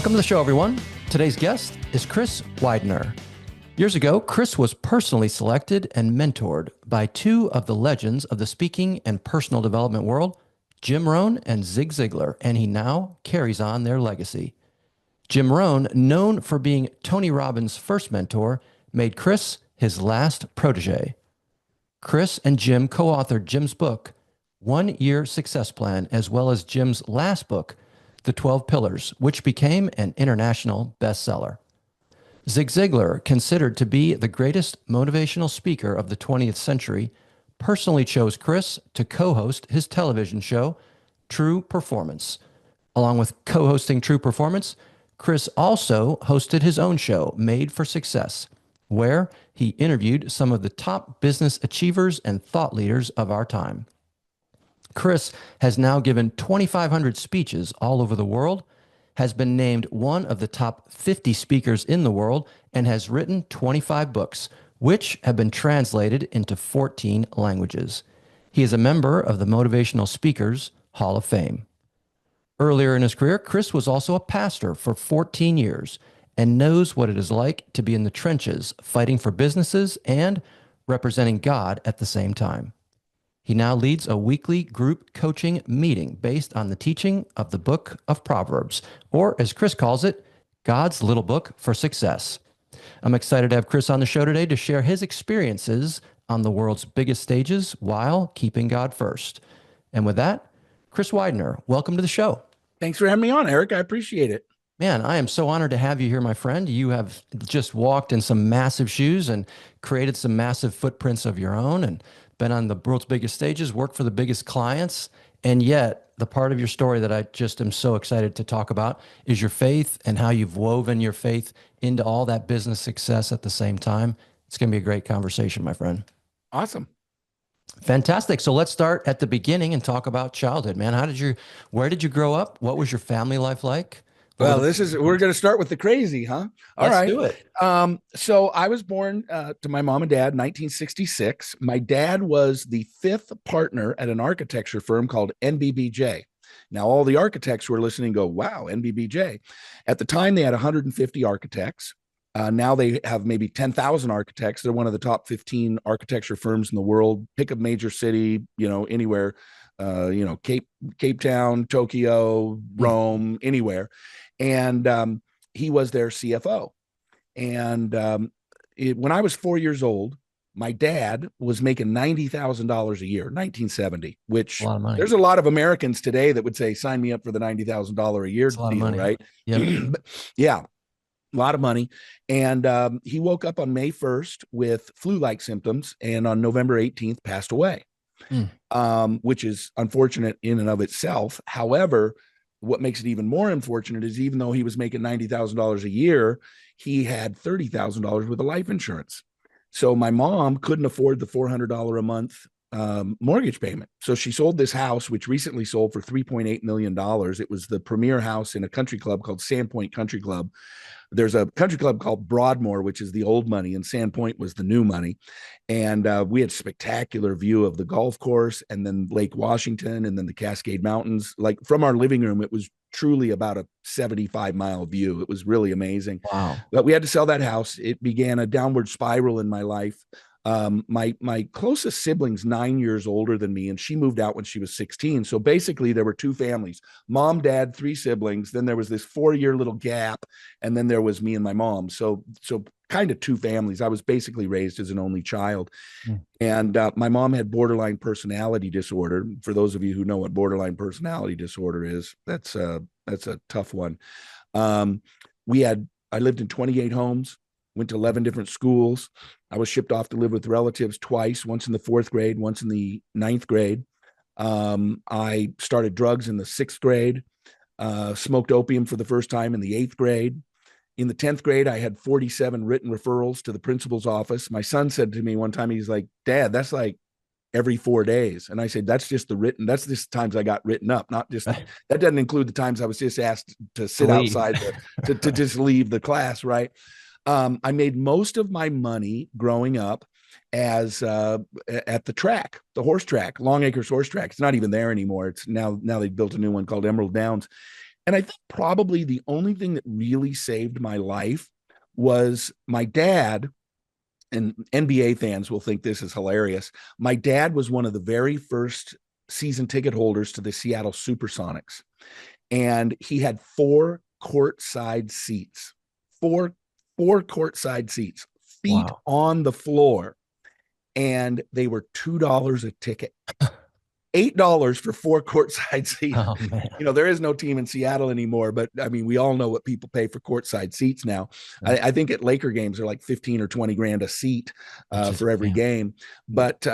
Welcome to the show, everyone. Today's guest is Chris Widener. Years ago, Chris was personally selected and mentored by two of the legends of the speaking and personal development world, Jim Rohn and Zig Ziglar, and he now carries on their legacy. Jim Rohn, known for being Tony Robbins' first mentor, made Chris his last protege. Chris and Jim co-authored Jim's book, 1 Year Success Plan, as well as Jim's last book, The 12 Pillars, which became an international bestseller. Zig Ziglar, considered to be the greatest motivational speaker of the 20th century, personally chose Chris to co-host his television show, True Performance. Along with co-hosting True Performance, Chris also hosted his own show, Made for Success, where he interviewed some of the top business achievers and thought leaders of our time. Chris has now given 2,500 speeches all over the world, has been named one of the top 50 speakers in the world, and has written 25 books, which have been translated into 14 languages. He is a member of the Motivational Speakers Hall of Fame. Earlier in his career, Chris was also a pastor for 14 years and knows what it is like to be in the trenches, fighting for businesses and representing God at the same time. He now leads a weekly group coaching meeting based on the teaching of the book of Proverbs, or as Chris calls it, God's little book for success. I'm excited to have Chris on the show today to share his experiences on the world's biggest stages while keeping God first. And with that, Chris Widener, welcome to the show. Thanks for having me on, Eric. I appreciate it. Man, I am so honored to have you here, my friend. You have just walked in some massive shoes and created some massive footprints of your own and been on the world's biggest stages, worked for the biggest clients. And yet the part of your story that I just am so excited to talk about is your faith and how you've woven your faith into all that business success at the same time. It's going to be a great conversation, my friend. Awesome. Fantastic. So let's start at the beginning and talk about childhood, man. Where did you grow up? What was your family life like? Well, we're going to start with the crazy, huh? Let's do it. So I was born to my mom and dad in 1966. My dad was the fifth partner at an architecture firm called NBBJ. Now, all the architects who are listening go, wow, NBBJ. At the time, they had 150 architects. Now they have maybe 10,000 architects. They're one of the top 15 architecture firms in the world. Pick a major city, anywhere, Cape Town, Tokyo, Rome, anywhere. And he was their CFO. And when I was 4 years old, my dad was making $90,000 a year, 1970, which there's a lot of Americans today that would say, sign me up for the $90,000 a year deal, right? Yeah. Yeah. A lot of money. And he woke up on May 1st with flu-like symptoms, and on November 18th passed away, which is unfortunate in and of itself. However, what makes it even more unfortunate is even though he was making $90,000 a year, he had $30,000 worth of life insurance. So my mom couldn't afford the $400 a month mortgage payment. So she sold this house, which recently sold for $3.8 million. It was the premier house in a country club called Sandpoint Country Club. There's a country club called Broadmoor, which is the old money, and Sandpoint was the new money. And we had spectacular view of the golf course and then Lake Washington and then the Cascade Mountains. Like from our living room, it was truly about a 75-mile view. It was really amazing. Wow. But we had to sell that house. It began a downward spiral in my life. My closest sibling's 9 years older than me, and she moved out when she was 16. So basically there were two families, mom, dad, three siblings. Then there was this 4-year little gap. And then there was me and my mom. So kind of two families. I was basically raised as an only child. And my mom had borderline personality disorder. For those of you who know what borderline personality disorder is, that's a tough one. I lived in 28 homes. Went to 11 different schools. I was shipped off to live with relatives twice, once in the 4th grade, once in the 9th grade. I started drugs in the 6th grade, smoked opium for the first time in the 8th grade. In the 10th grade, I had 47 written referrals to the principal's office. My son said to me one time, he's like, Dad, that's like every 4 days. And I said, that's just the times I got written up, not just, that doesn't include the times I was just asked to sit outside to just leave the class, right? I made most of my money growing up as at the track, the horse track, Long Acres Horse Track. It's not even there anymore. It's now they built a new one called Emerald Downs. And I think probably the only thing that really saved my life was my dad. And NBA fans will think this is hilarious. My dad was one of the very first season ticket holders to the Seattle Supersonics. And he had four courtside seats, four, four courtside seats, feet Wow. on the floor. And they were $2 a ticket. $8 for four courtside seats. Oh man. There is no team in Seattle anymore, but I mean, we all know what people pay for courtside seats now. Yeah. I think at Laker games, they're like 15 or 20 grand a seat Which is, for every yeah. game. But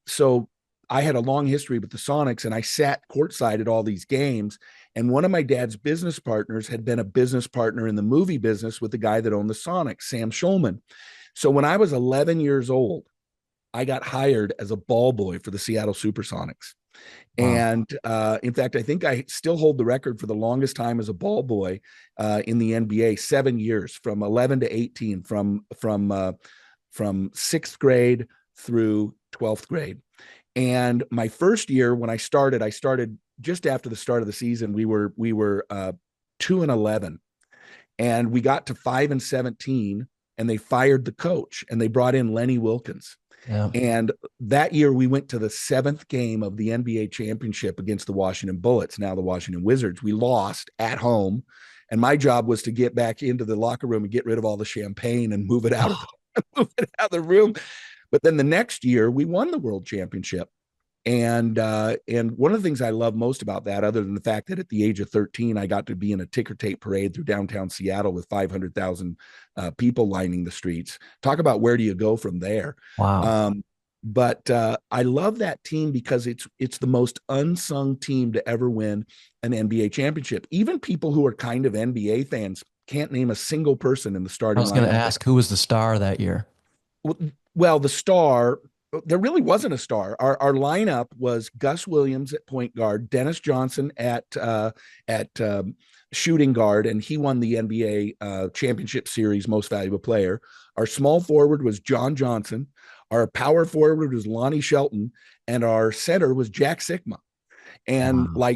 so I had a long history with the Sonics, and I sat courtside at all these games. And one of my dad's business partners had been a business partner in the movie business with the guy that owned the Sonics, Sam Schulman. So when I was 11 years old, I got hired as a ball boy for the Seattle Supersonics. Wow. And in fact, I think I still hold the record for the longest time as a ball boy in the NBA, 7 years, from 11 to 18, from sixth grade through 12th grade. And my first year when I started just after the start of the season. We were 2-11, and we got to 5-17, and they fired the coach and they brought in Lenny Wilkins. Yeah. And that year we went to the 7th game of the NBA championship against the Washington Bullets, now the Washington Wizards. We lost at home. And my job was to get back into the locker room and get rid of all the champagne and move it out of the room. But then the next year we won the world championship. And one of the things I love most about that, other than the fact that at the age of 13, I got to be in a ticker tape parade through downtown Seattle with 500,000 people lining the streets. Talk about where do you go from there? Wow. But I love that team because it's the most unsung team to ever win an NBA championship. Even people who are kind of NBA fans can't name a single person in the I starting was going to lineup. ask who was the star that year. Well, the star, there really wasn't a star. Our lineup was Gus Williams at point guard, Dennis Johnson at shooting guard, and he won the NBA championship series most valuable player. Our small forward was John Johnson. Our power forward was Lonnie Shelton, and our center was Jack Sikma. And Wow.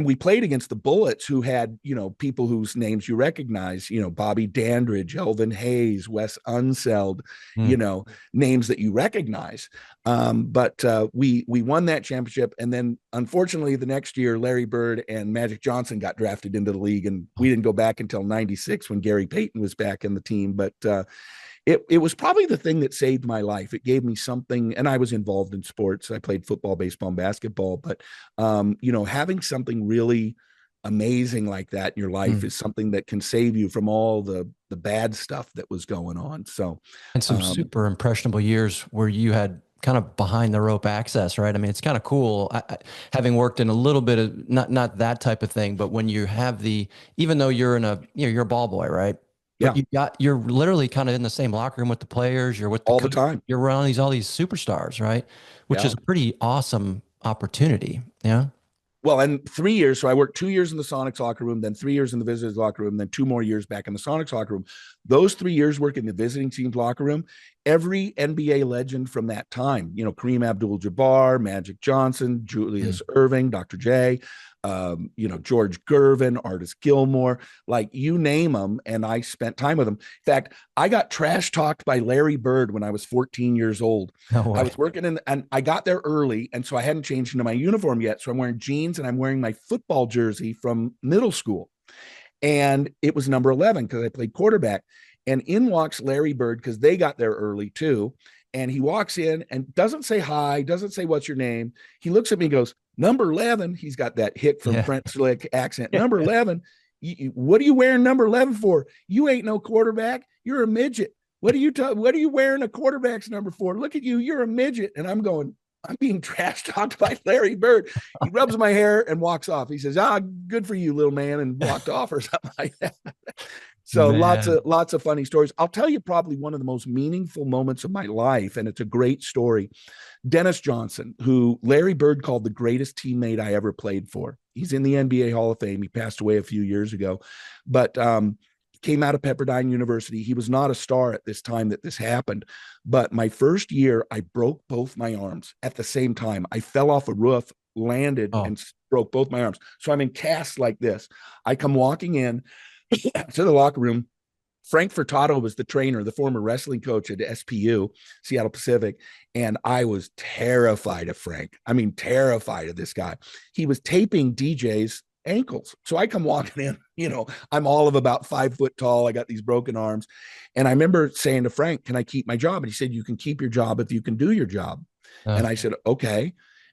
we played against the Bullets, who had, people whose names you recognize, Bobby Dandridge, Elvin Hayes, Wes Unseld, Hmm. names that you recognize. But we won that championship. And then unfortunately the next year, Larry Bird and Magic Johnson got drafted into the league, and we didn't go back until 96 when Gary Payton was back in the team. But it was probably the thing that saved my life. It gave me something, and I was involved in sports. I played football, baseball, and basketball, but having something really amazing like that in your life Hmm. is something that can save you from all the bad stuff that was going on. So, And some um, super impressionable years where you had kind of behind the rope access, right? I mean, it's kind of cool. Having worked in a little bit of not that type of thing, but when you have even though you're you're a ball boy, right? But yeah, you're literally kind of in the same locker room with the players. You're with the all the coach. time. You're around all these superstars, right? Which Yeah. is a pretty awesome opportunity. Yeah. Well, and 3 years. So I worked 2 years in the Sonics locker room, then 3 years in the visitors locker room, then 2 more years back in the Sonics locker room. Those 3 years working in the visiting team's locker room, every NBA legend from that time, Kareem Abdul-Jabbar, Magic Johnson, Mm. Julius Irving, Dr. J, George Gervin, Artis Gilmore, like you name them. And I spent time with them. In fact, I got trash talked by Larry Bird when I was 14 years old. No I way. was working and I got there early. And so I hadn't changed into my uniform yet. So I'm wearing jeans and I'm wearing my football jersey from middle school. And it was number 11 because I played quarterback. And in walks Larry Bird because they got there early too. And he walks in and doesn't say hi, doesn't say what's your name. He looks at me and goes, number 11. He's got that hick from Yeah. Brent Slick accent. Number 11. What are you wearing number 11 for? You ain't no quarterback. You're a midget. What are you wearing a quarterback's number for? Look at you. You're a midget. And I'm going, I'm being trash talked by Larry Bird. He rubs my hair and walks off. He says, good for you, little man, and walked off or something like that. So Man. lots of funny stories. I'll tell you probably one of the most meaningful moments of my life, and it's a great story. Dennis Johnson, who Larry Bird called the greatest teammate I ever played for. He's in the NBA Hall of Fame. He passed away a few years ago, but came out of Pepperdine University. He was not a star at this time that this happened, but my first year, I broke both my arms at the same time. I fell off a roof landed Oh, and broke both my arms. So I'm in casts like this. I come walking in to the locker room. Frank Furtado was the trainer, the former wrestling coach at SPU, Seattle Pacific. And I was terrified of Frank. I mean, terrified of this guy. He was taping DJ's ankles. So I come walking in, I'm all of about 5 foot tall. I got these broken arms. And I remember saying to Frank, can I keep my job? And he said, you can keep your job if you can do your job. And I said, okay.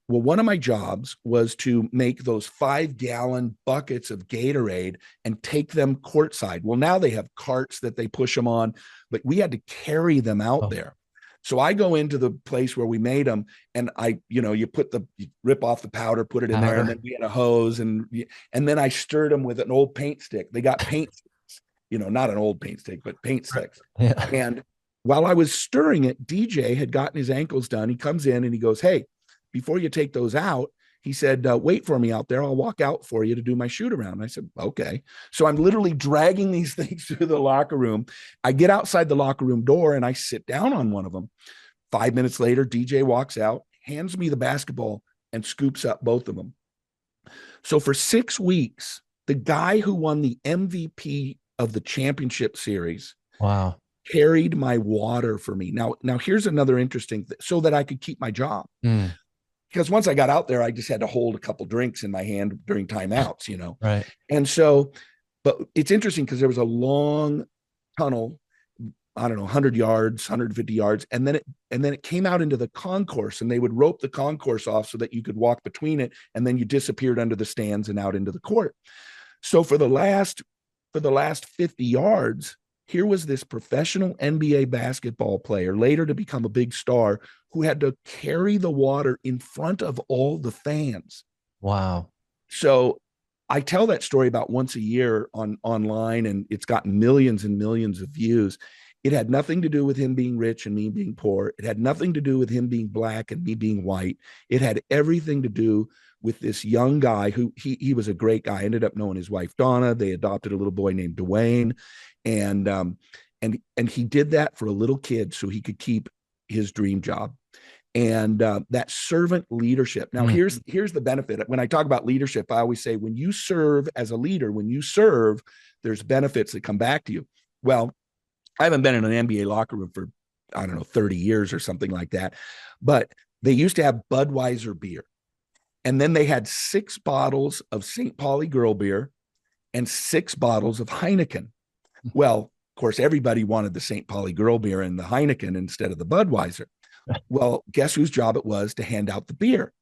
Well, one of my jobs was to make those 5-gallon buckets of Gatorade and take them courtside. Well, now they have carts that they push them on, but we had to carry them out there. So I go into the place where we made them, and you rip off the powder, put it in there, and then we had a hose, and then I stirred them with an old paint stick. They got paint sticks, not an old paint stick, but paint sticks. Yeah. And while I was stirring it, DJ had gotten his ankles done. He comes in and he goes, hey, before you take those out, he said, wait for me out there. I'll walk out for you to do my shoot around. And I said, okay. So I'm literally dragging these things through the locker room. I get outside the locker room door and I sit down on one of them. 5 minutes later, DJ walks out, hands me the basketball, and scoops up both of them. So for 6 weeks, the guy who won the MVP of the championship series, wow, carried my water for me. Now here's another interesting thing, so that I could keep my job. Because once I got out there, I just had to hold a couple drinks in my hand during timeouts, Right. And so, but it's interesting because there was a long tunnel, I don't know, 100 yards, 150 yards. And then it came out into the concourse, and they would rope the concourse off so that you could walk between it. And then you disappeared under the stands and out into the court. So for the last 50 yards, here was this professional NBA basketball player, later to become a big star, who had to carry the water in front of all the fans. Wow. So I tell that story about once a year online, and it's gotten millions and millions of views. It had nothing to do with him being rich and me being poor. It had nothing to do with him being black and me being white. It had everything to do with this young guy who he was a great guy. I ended up knowing his wife, Donna. They adopted a little boy named Dwayne. And he did that for a little kid so he could keep his dream job. And that servant leadership. Now, here's the benefit. When I talk about leadership, I always say, when you serve as a leader, there's benefits that come back to you. Well, I haven't been in an NBA locker room for, 30 years or something like that. But they used to have Budweiser beer. And then they had 6 bottles of St. Pauli Girl beer and 6 bottles of Heineken. Well, of course, everybody wanted the St. Pauli Girl beer and the Heineken instead of the Budweiser. Well, guess whose job it was to hand out the beer?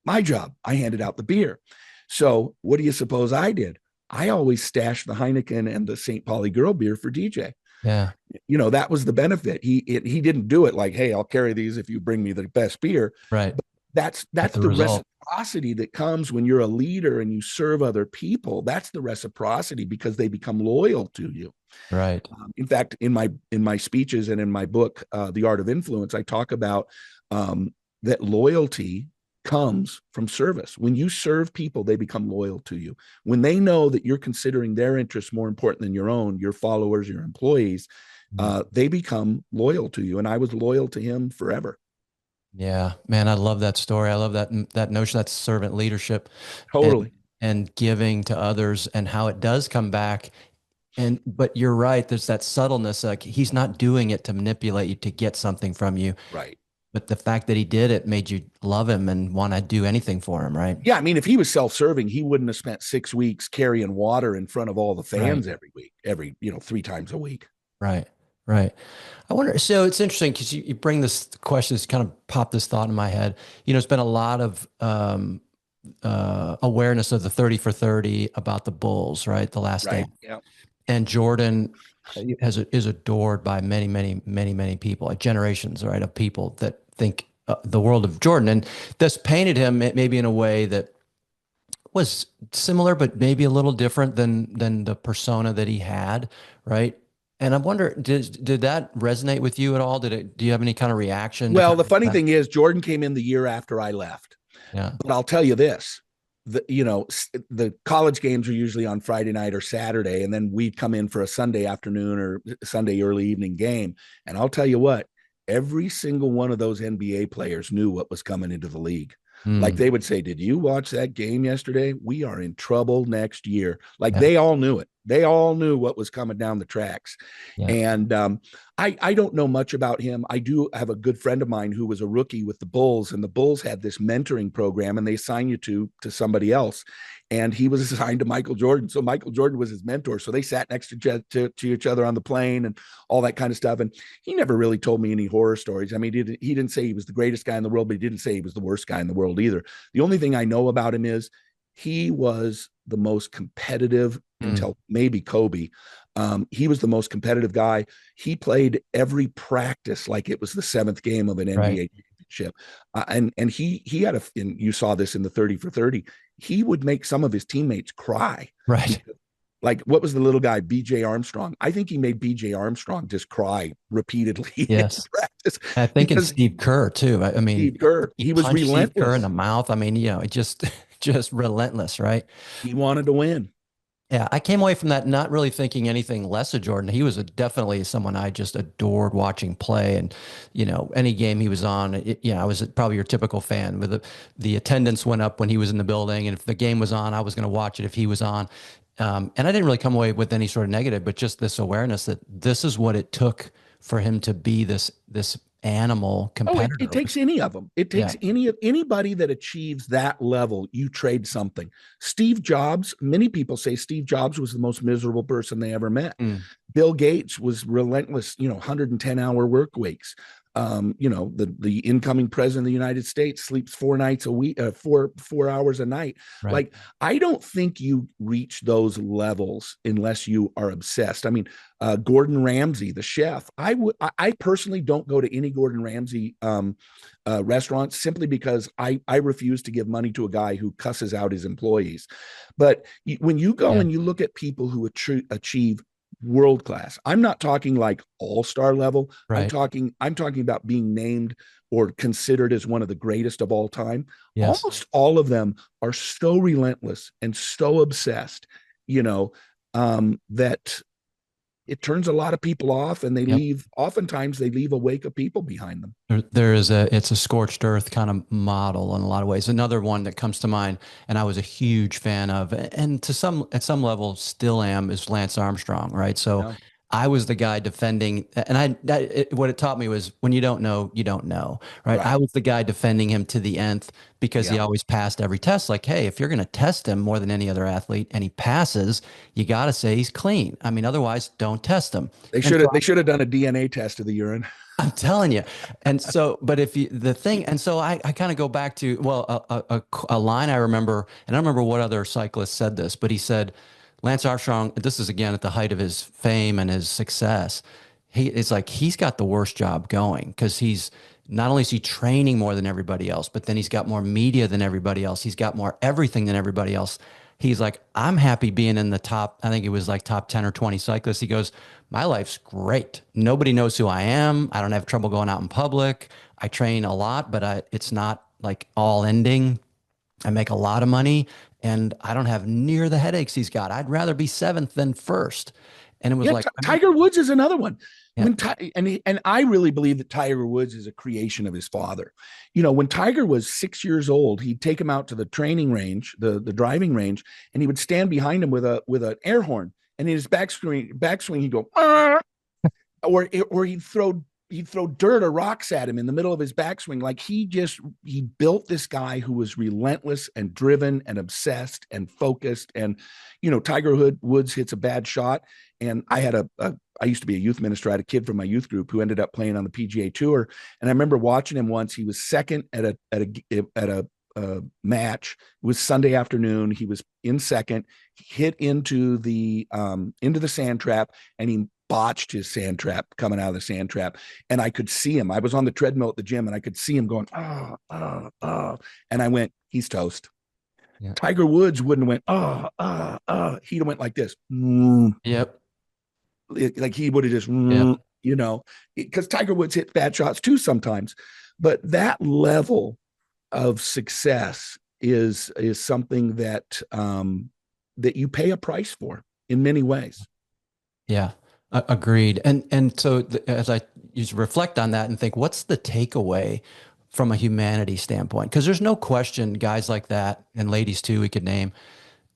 My job. I handed out the beer. So what do you suppose I did? I always stashed the Heineken and the St. Pauli Girl beer for DJ. Yeah. That was the benefit. He didn't do it like, hey, I'll carry these if you bring me the best beer. Right. But that's the reciprocity that comes when you're a leader and you serve other people. That's the reciprocity, because they become loyal to you. Right. In fact, in my speeches and in my book, The Art of Influence, I talk about that loyalty comes from service. When you serve people, they become loyal to you. When they know that you're considering their interests more important than your own, your followers, your employees, they become loyal to you. And I was loyal to him forever. Yeah, man, I love that story. I love that notion, that servant leadership, totally, and giving to others, and how it does come back. But you're right. There's that subtleness. Like, he's not doing it to manipulate you, to get something from you. Right. But the fact that he did it made you love him and want to do anything for him, right? Yeah, I mean, if he was self-serving, he wouldn't have spent 6 weeks carrying water in front of all the fans every week, 3 times a week. Right. Right. I wonder, so it's interesting because you bring this question, it's kind of popped this thought in my head. It's been a lot of awareness of the 30 for 30 about the Bulls, right? The last day. Yeah. And Jordan is adored by many, many, many, many people, like generations, right, of people that think the world of Jordan. And this painted him maybe in a way that was similar, but maybe a little different than the persona that he had, right? And I wonder, did that resonate with you at all? Do you have any kind of reaction? Well, the funny thing is, Jordan came in the year after I left. Yeah. But I'll tell you this, the college games are usually on Friday night or Saturday, and then we'd come in for a Sunday afternoon or Sunday early evening game. And I'll tell you what, every single one of those NBA players knew what was coming into the league. Like Mm, they would say, "Did you watch that game yesterday? We are in trouble next year." Like yeah. they all knew it. They all knew what was coming down the tracks. Yeah. And I don't know much about him. I do have a good friend of mine who was a rookie with the Bulls, and the Bulls had this mentoring program, and they assign you to somebody else. And he was assigned to Michael Jordan. So Michael Jordan was his mentor. So they sat next to each other on the plane and all that kind of stuff. And he never really told me any horror stories. I mean, he didn't say he was the greatest guy in the world, but he didn't say he was the worst guy in the world either. The only thing I know about him is he was the most competitive Mm, until maybe Kobe. He was the most competitive guy. He played every practice like it was the seventh game of an right. NBA championship. And he had and you saw this in the 30 for 30. He would make some of his teammates cry Right. because, like, what was the little guy, BJ Armstrong? I think he made BJ Armstrong just cry repeatedly in Yes. practice I think in because Steve Kerr too. I mean, Steve Kerr, he he was punched Steve Kerr in the relentless. mouth. I mean, it just, just relentless, right? He wanted to win. Yeah, I came away from that not really thinking anything less of Jordan. He was definitely someone I just adored watching play, and any game he was on, I was probably your typical fan. With the attendance went up when he was in the building, and if the game was on, I was going to watch it if he was on. And I didn't really come away with any sort of negative, but just this awareness that this is what it took for him to be this animal Oh, it competitor. takes any of them. It Yeah. takes anybody that achieves that level. You trade something. Steve Jobs. Many people say Steve Jobs was the most miserable person they ever met. Mm, Bill Gates was relentless. 110-hour work weeks. The incoming president of the United States sleeps 4 nights a week, 4 hours a night. right. Like, I don't think you reach those levels unless you are obsessed. I mean, Gordon Ramsay, the chef. I personally don't go to any Gordon Ramsay restaurants simply because I refuse to give money to a guy who cusses out his employees. But when you go Yeah. and you look at people who achieve world class, I'm not talking like all-star level. I'm Right. talking I'm talking about being named or considered as one of the greatest of all time. Yes. Almost all of them are so relentless and so obsessed, that it turns a lot of people off, and Yep. oftentimes they leave a wake of people behind them. It's a scorched earth kind of model in a lot of ways. Another one that comes to mind, and I was a huge fan of, and at some level still am, is Lance Armstrong, right? So Yeah. I was the guy defending, and what it taught me was when you don't know, you don't know, right? I Right. was the guy defending him to the nth because he Yeah. always passed every test. Like, hey, if you're going to test him more than any other athlete and he passes, you got to say he's clean. I mean, otherwise, don't test him. They And should so have they should have done a DNA test of the urine. I'm telling you. And so, but if you, the thing, and so I kind of go back to, well, a line I remember, and I don't remember what other cyclist said this, but he said, Lance Armstrong, this is again at the height of his fame and his success. It's like he's got the worst job going because he's not only is he training more than everybody else, but then he's got more media than everybody else. He's got more everything than everybody else. He's like, I'm happy being in the top, I think it was like top 10 or 20 cyclists. He goes, my life's great. Nobody knows who I am. I don't have trouble going out in public. I train a lot, but it's not like all ending. I make a lot of money and I don't have near the headaches he's got. I'd rather be seventh than first. And it was Yeah, like, Tiger Woods is another one. yeah, And I really believe that Tiger Woods is a creation of his father. When Tiger was 6 years old, he'd take him out to the training range, the driving range, and he would stand behind him with an air horn, and in his backswing, he'd go, "Arr!" or he'd throw dirt or rocks at him in the middle of his backswing. Like, he built this guy who was relentless and driven and obsessed and focused. And Tiger Woods hits a bad shot, and I used to be a youth minister. I had a kid from my youth group who ended up playing on the PGA Tour, and I remember watching him once. He was second at a match. It was Sunday afternoon. He was in second. He hit into the sand trap, and he botched his sand trap coming out of the sand trap. And I could see him. I was on the treadmill at the gym, and I could see him going, oh, oh, oh. And I went, he's toast. yeah, Tiger Woods wouldn't have went, oh, oh, oh. He'd have went like this. yep, Like he would have just, yep, because Tiger Woods hit bad shots too sometimes. But that level of success is something that that you pay a price for in many ways. yeah. Agreed. And so as I reflect on that and think, what's the takeaway from a humanity standpoint. Because there's no question guys like that, and ladies too, we could name,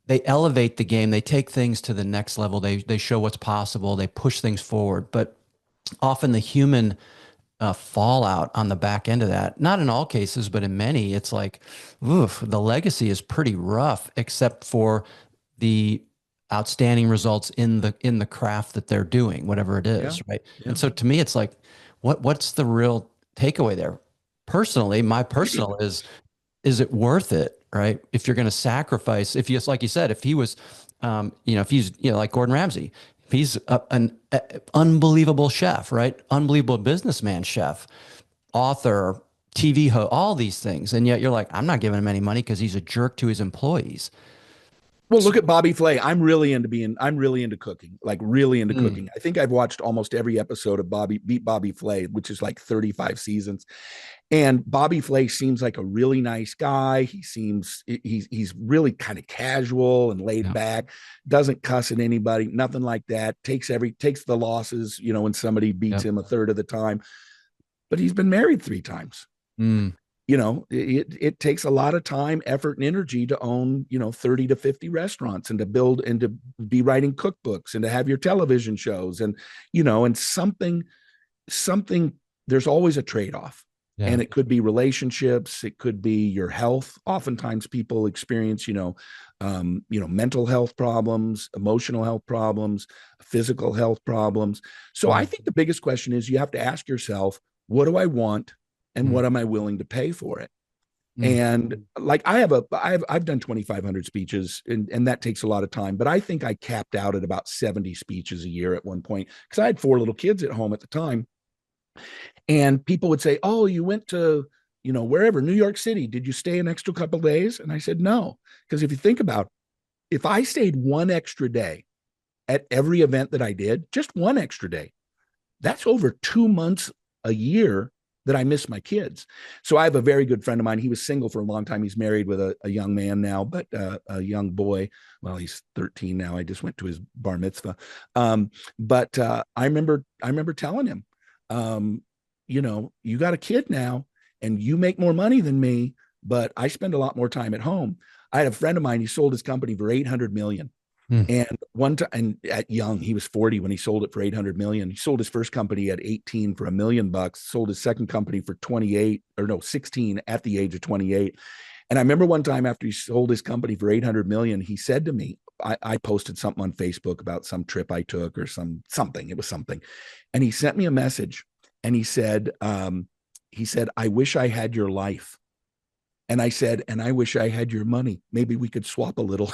they elevate the game. They take things to the next level. They show what's possible. They push things forward. But often the human fallout on the back end of that, not in all cases, but in many, it's like, oof, the legacy is pretty rough, except for the outstanding results in the craft that they're doing, whatever it Yeah. is, right? Yeah. And so to me, it's like, what's the real takeaway there? Personally, my personal is it worth it, right? If you're going to sacrifice, if you, like you said, if he was, if he's, like Gordon Ramsay, if he's an unbelievable chef, right? Unbelievable businessman, chef, author, TV host, all these things. And yet you're like, I'm not giving him any money because he's a jerk to his employees. Well, look at Bobby Flay. I'm really into cooking, like really into Mm, cooking. I think I've watched almost every episode of Beat Bobby Flay, which is like 35 seasons. And Bobby Flay seems like a really nice guy. He's really kind of casual and laid yeah, back, doesn't cuss at anybody, nothing like that. Takes the losses, when somebody beats yep, him a third of the time. But he's been married 3 times. mm, It takes a lot of time, effort, and energy to own 30 to 50 restaurants, and to build and to be writing cookbooks, and to have your television shows, and something there's always a trade-off. yeah, And it could be relationships, it could be your health. Oftentimes people experience mental health problems, emotional health problems, physical health problems. So I mm, think the biggest question is, you have to ask yourself, what do I want, and mm, what am I willing to pay for it? mm, And like I've done 2,500 speeches, and that takes a lot of time, but I think I capped out at about 70 speeches a year at one point, because I had 4 little kids at home at the time. And people would say, oh, you went to wherever, New York City, did you stay an extra couple of days? And I said, no. Because if you think about it, if I stayed one extra day at every event that I did, just one extra day, that's over 2 months a year that I miss my kids. So I have a very good friend of mine. He was single for a long time. He's married with a young man now, but a young boy. Well, he's 13 now. I just went to his bar mitzvah. But I remember telling him, you got a kid now, and you make more money than me, but I spend a lot more time at home. I had a friend of mine. He sold his company for 800 million. mm. And one time, and at young, he was 40 when he sold it for 800 million. He sold his first company at 18 for $1 million, sold his second company for 16 at the age of 28. And I remember one time after he sold his company for 800 million, he said to me, I posted something on Facebook about some trip I took, or something. It was something. And he sent me a message, and he said, I wish I had your life. And I said, and I wish I had your money. Maybe we could swap a little.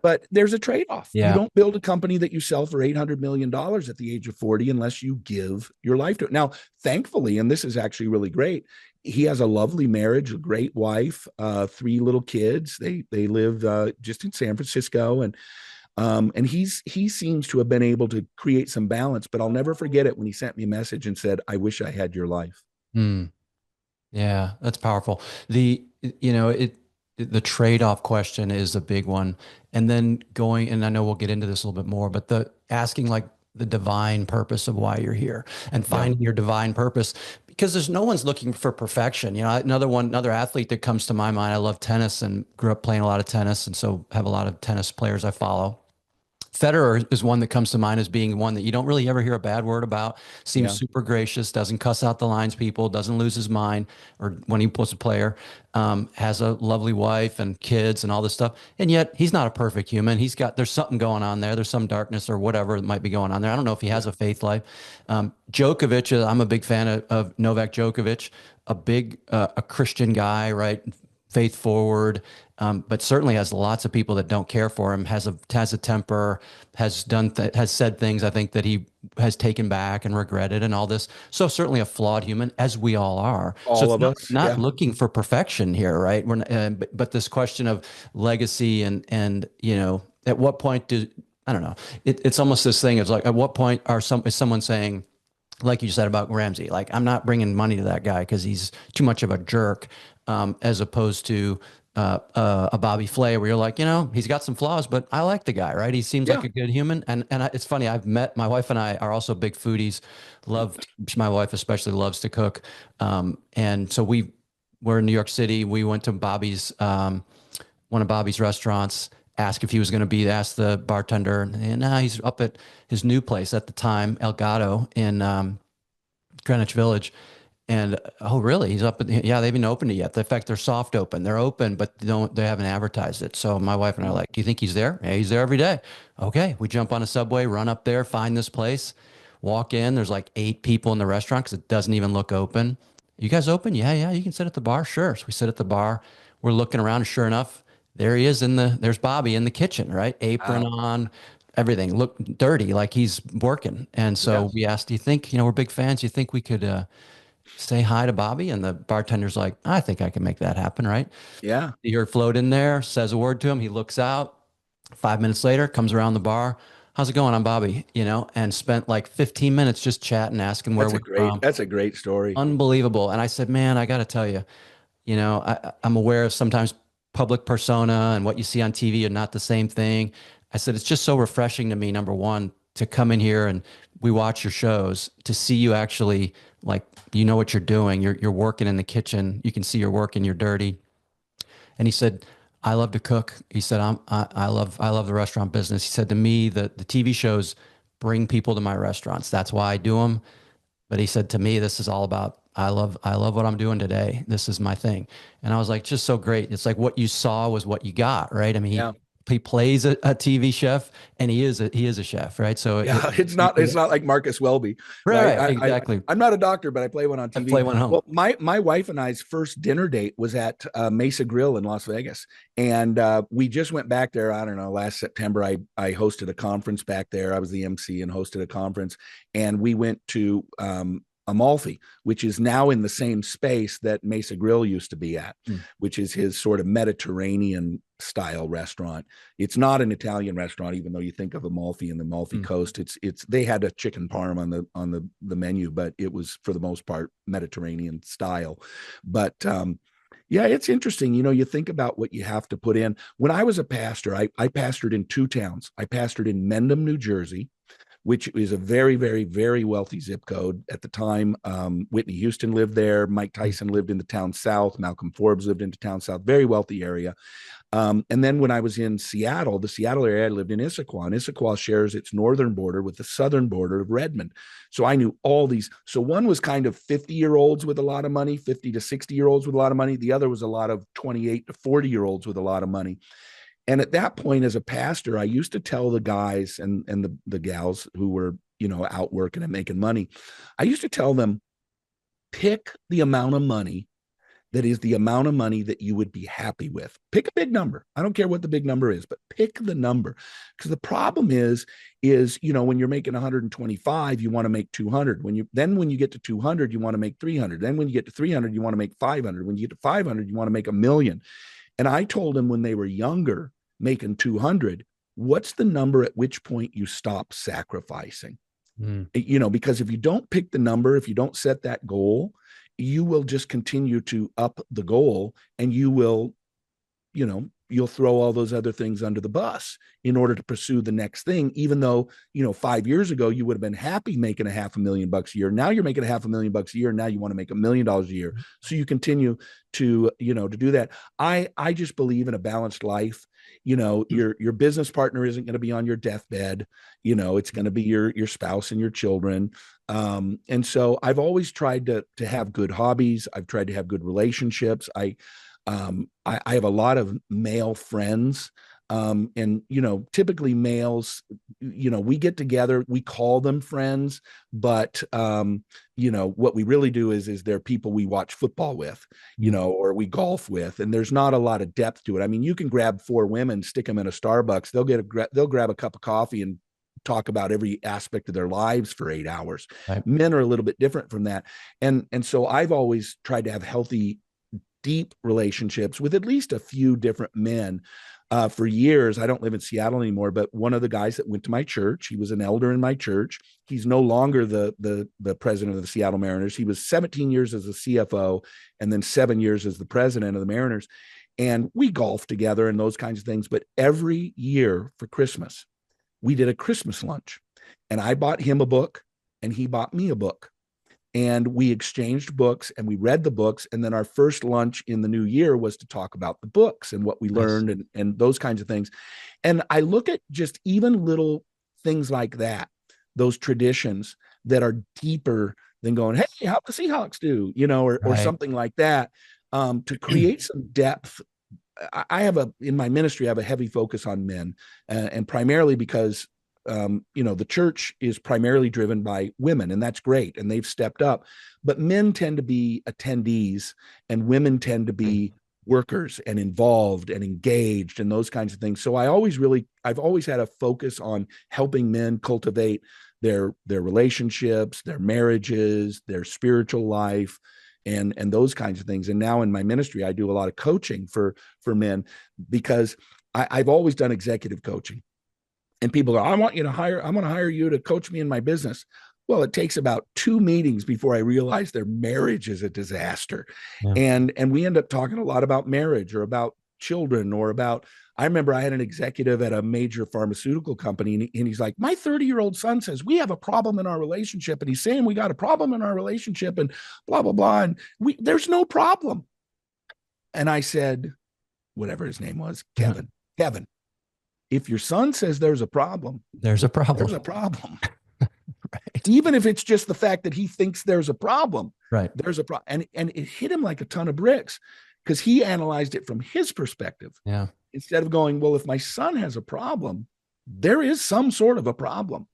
But there's a trade-off. You Yeah. don't build a company that you sell for $800 million at the age of 40 unless you give your life to it. Now, thankfully, and this is actually really great, he has a lovely marriage, a great wife, 3 little kids. They live just in San Francisco, and he seems to have been able to create some balance. But I'll never forget it when he sent me a message and said, I wish I had your life. Mm. Yeah, that's powerful. The trade-off question is a big one. And then going, and I know we'll get into this a little bit more, but the asking like the divine purpose of why you're here, and Yeah. finding your divine purpose, because there's no one's looking for perfection. Another athlete that comes to my mind, I love tennis and grew up playing a lot of tennis. And so have a lot of tennis players I follow. Federer is one that comes to mind as being one that you don't really ever hear a bad word about. Seems Yeah. super gracious, doesn't cuss out the lines people, doesn't lose his mind, or when he was a player, has a lovely wife and kids and all this stuff. And yet he's not a perfect human. There's something going on there. There's some darkness or whatever that might be going on there. I don't know if he has a faith life. Djokovic, I'm a big fan of Novak Djokovic, a Christian guy, right? Faith forward, but certainly has lots of people that don't care for him. Has a temper. Has said things I think that he has taken back and regretted, and all this. So certainly a flawed human, as we all are. So All it's of us. not Yeah. looking for perfection here, right? But this question of legacy and at what point I don't know. It's almost this thing. It's like, at what point is someone saying, like you said about Ramsey, like, I'm not bringing money to that guy because he's too much of a jerk, as opposed to, a Bobby Flay where you're like, he's got some flaws, but I like the guy, right? He seems like Yeah. a good human. It's funny. I've met my wife and I are also big foodies. Love my wife especially loves to cook. And so we're in New York City. We went to one of Bobby's restaurants, asked if he was going to be, asked the bartender, and he's up at his new place at the time, El Gato in Greenwich Village. And oh, really? He's up. Yeah, they haven't opened it yet. In fact, they're soft open. They're open, but they haven't advertised it. So my wife and I are like, "Do you think he's there?" Yeah, he's there every day. Okay, we jump on a subway, run up there, find this place, walk in. There's like 8 people in the restaurant because it doesn't even look open. You guys open? Yeah, yeah. You can sit at the bar. Sure. So we sit at the bar. We're looking around, and sure enough, there he is there's Bobby in the kitchen, right? Apron Wow. on, everything. Look dirty, like he's working. And Yeah. so we asked, "Do you think, we're big fans. Do you think we could say hi to Bobby?" And the bartender's like, "I think I can make that happen," right? Yeah. You're float in there, says a word to him. He looks out. 5 minutes later, comes around the bar. "How's it going? I'm Bobby," and spent like 15 minutes just chatting, asking where we're from. That's a great story. Unbelievable. And I said, "Man, I got to tell you, I'm aware of sometimes public persona and what you see on TV are not the same thing." I said, "It's just so refreshing to me, number one, to come in here and we watch your shows, to see you actually like, what you're doing. You're working in the kitchen. You can see you're working, you're dirty." And he said, "I love to cook." He said, I love the restaurant business." He said, "To me, the TV shows bring people to my restaurants. That's why I do them." But he said, "To me, this is all about, I love what I'm doing today. This is my thing." And I was like, just so great. It's like what you saw was what you got, right? I mean, Yeah. he plays a TV chef, and he is a chef, right? So Yeah, it's not like Marcus Welby, right, right? right, exactly. I'm not a doctor, but I play one on I TV. play one home. Well, my wife and I's first dinner date was at Mesa Grill in Las Vegas, and we just went back there. I don't know, last September. I hosted a conference back there. I was the MC and hosted a conference, and we went to Amalfi, which is now in the same space that Mesa Grill used to be at, Mm. which is his sort of Mediterranean style restaurant. It's not an Italian restaurant, even though you think of Amalfi and the Amalfi Mm. Coast. It's they had a chicken parm on the menu, but it was for the most part Mediterranean style. But yeah, it's interesting. You think about what you have to put in. When I was a pastor, I pastored in 2 towns. I pastored in Mendham, New Jersey, which is a very, very, very wealthy zip code at the time. Whitney Houston lived there. Mike Mm. Tyson lived in the town south. Malcolm Forbes lived in the town south. Very wealthy area. And then when I was in Seattle, the Seattle area, I lived in Issaquah. And Issaquah shares its northern border with the southern border of Redmond. So I knew all these. So one was kind of 50-year-olds with a lot of money, 50 to 60-year-olds with a lot of money. The other was a lot of 28 to 40-year-olds with a lot of money. And at that point, as a pastor, I used to tell the guys and the gals who were, out working and making money, I used to tell them, pick the amount of money that is the amount of money that you would be happy with. Pick a big number. I don't care what the big number is, but pick the number. Because the problem is, when you're making 125, you want to make 200. When you get to 200, you want to make 300. Then when you get to 300, you want to make 500. When you get to 500, you want to make 1,000,000. And I told them when they were younger, making 200, what's the number at which point you stop sacrificing? Mm. Because if you don't pick the number, if you don't set that goal, you will just continue to up the goal, and you'll throw all those other things under the bus in order to pursue the next thing. Even though, 5 years ago, you would have been happy making $500,000 a year. Now you're making $500,000 a year. Now you want to make $1,000,000 a year. So you continue to do that. I just believe in a balanced life. Your business partner isn't going to be on your deathbed. It's going to be your spouse and your children. And so I've always tried to have good hobbies. I've tried to have good relationships. I have a lot of male friends. And typically males, we get together, we call them friends, but what we really do is they're people we watch football with, or we golf with, and there's not a lot of depth to it. I mean, you can grab 4 women, stick them in a Starbucks, they'll grab a cup of coffee and talk about every aspect of their lives for 8 hours. Right. Men are a little bit different from that. And so I've always tried to have healthy, deep relationships with at least a few different men. For years, I don't live in Seattle anymore, but one of the guys that went to my church, he was an elder in my church. He's no longer the president of the Seattle Mariners. He was 17 years as a CFO and then 7 years as the president of the Mariners. and we golf together and those kinds of things. But every year for Christmas, we did a Christmas lunch, and I bought him a book and he bought me a book. And we exchanged books and we read the books. And then our first lunch in the new year was to talk about the books and what we learned and those kinds of things. And I look at just even little things like that, those traditions that are deeper than going, hey, how the Seahawks do, or something like that, to create some depth. I have in my ministry, I have a heavy focus on men, and primarily because the church is primarily driven by women, and that's great. And they've stepped up, but men tend to be attendees and women tend to be workers and involved and engaged and those kinds of things. So I've always had a focus on helping men cultivate their relationships, their marriages, their spiritual life, and those kinds of things. And now in my ministry, I do a lot of coaching for men, because I've always done executive coaching. And people go, I want to hire you to coach me in my business. Well, it takes about 2 meetings before I realize their marriage is a disaster. Yeah. And we end up talking a lot about marriage or about children or about, I remember I had an executive at a major pharmaceutical company, and he's like, my 30-year-old son says we have a problem in our relationship. And he's saying we got a problem in our relationship and blah, blah, blah. And there's no problem. And I said, whatever his name was, Kevin, if your son says there's a problem, there's a problem. There's a problem. Right. Even if it's just the fact that he thinks there's a problem, right? There's a problem. And it hit him like a ton of bricks, because he analyzed it from his perspective. Yeah. Instead of going, well, if my son has a problem, there is some sort of a problem.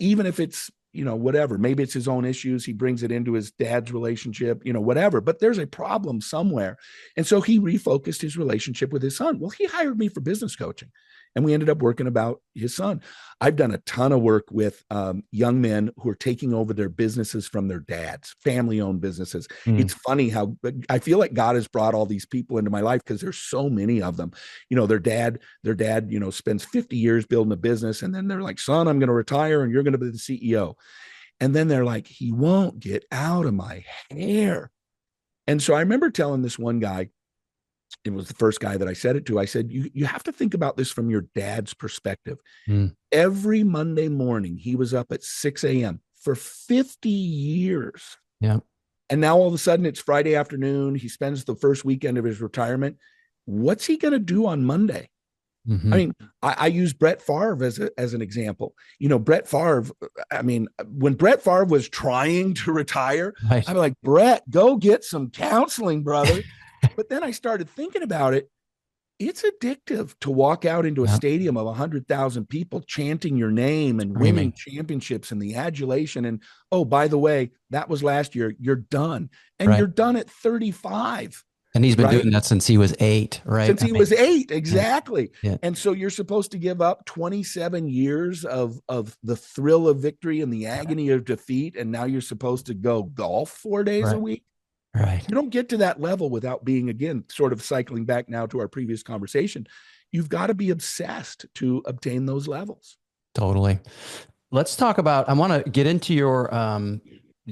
Even if it's, whatever, maybe it's his own issues. He brings it into his dad's relationship, whatever, but there's a problem somewhere. And so he refocused his relationship with his son. Well, he hired me for business coaching, and we ended up working about his son. I've done a ton of work with young men who are taking over their businesses from their dads, family-owned businesses. It's funny how I feel like God has brought all these people into my life, because there's so many of them. Their dad, spends 50 years building a business, and then they're like, son, I'm going to retire and you're going to be the CEO. And then they're like, he won't get out of my hair. And so I remember telling this one guy, it was the first guy that I said it to. I said, you have to think about this from your dad's perspective. Every Monday morning, he was up at 6 a.m. for 50 years. Yeah. And now all of a sudden it's Friday afternoon. He spends the first weekend of his retirement. What's he going to do on Monday? I mean, I use Brett Favre as an example. Brett Favre, when Brett Favre was trying to retire, right, I'm like, Brett, go get some counseling, brother. But then I started thinking about it. It's addictive to walk out into a stadium of 100,000 people chanting your name and winning championships and the adulation. And, oh, by the way, that was last year. You're done. And you're done at 35. And he's been doing that since he was 8, right? Since he was 8, exactly. Yeah. And so you're supposed to give up 27 years of the thrill of victory and the agony of defeat. And now you're supposed to go golf 4 days a week. Right. You don't get to that level without being, again, sort of cycling back now to our previous conversation. You've got to be obsessed to obtain those levels. Totally. Let's talk about, I want to get into your,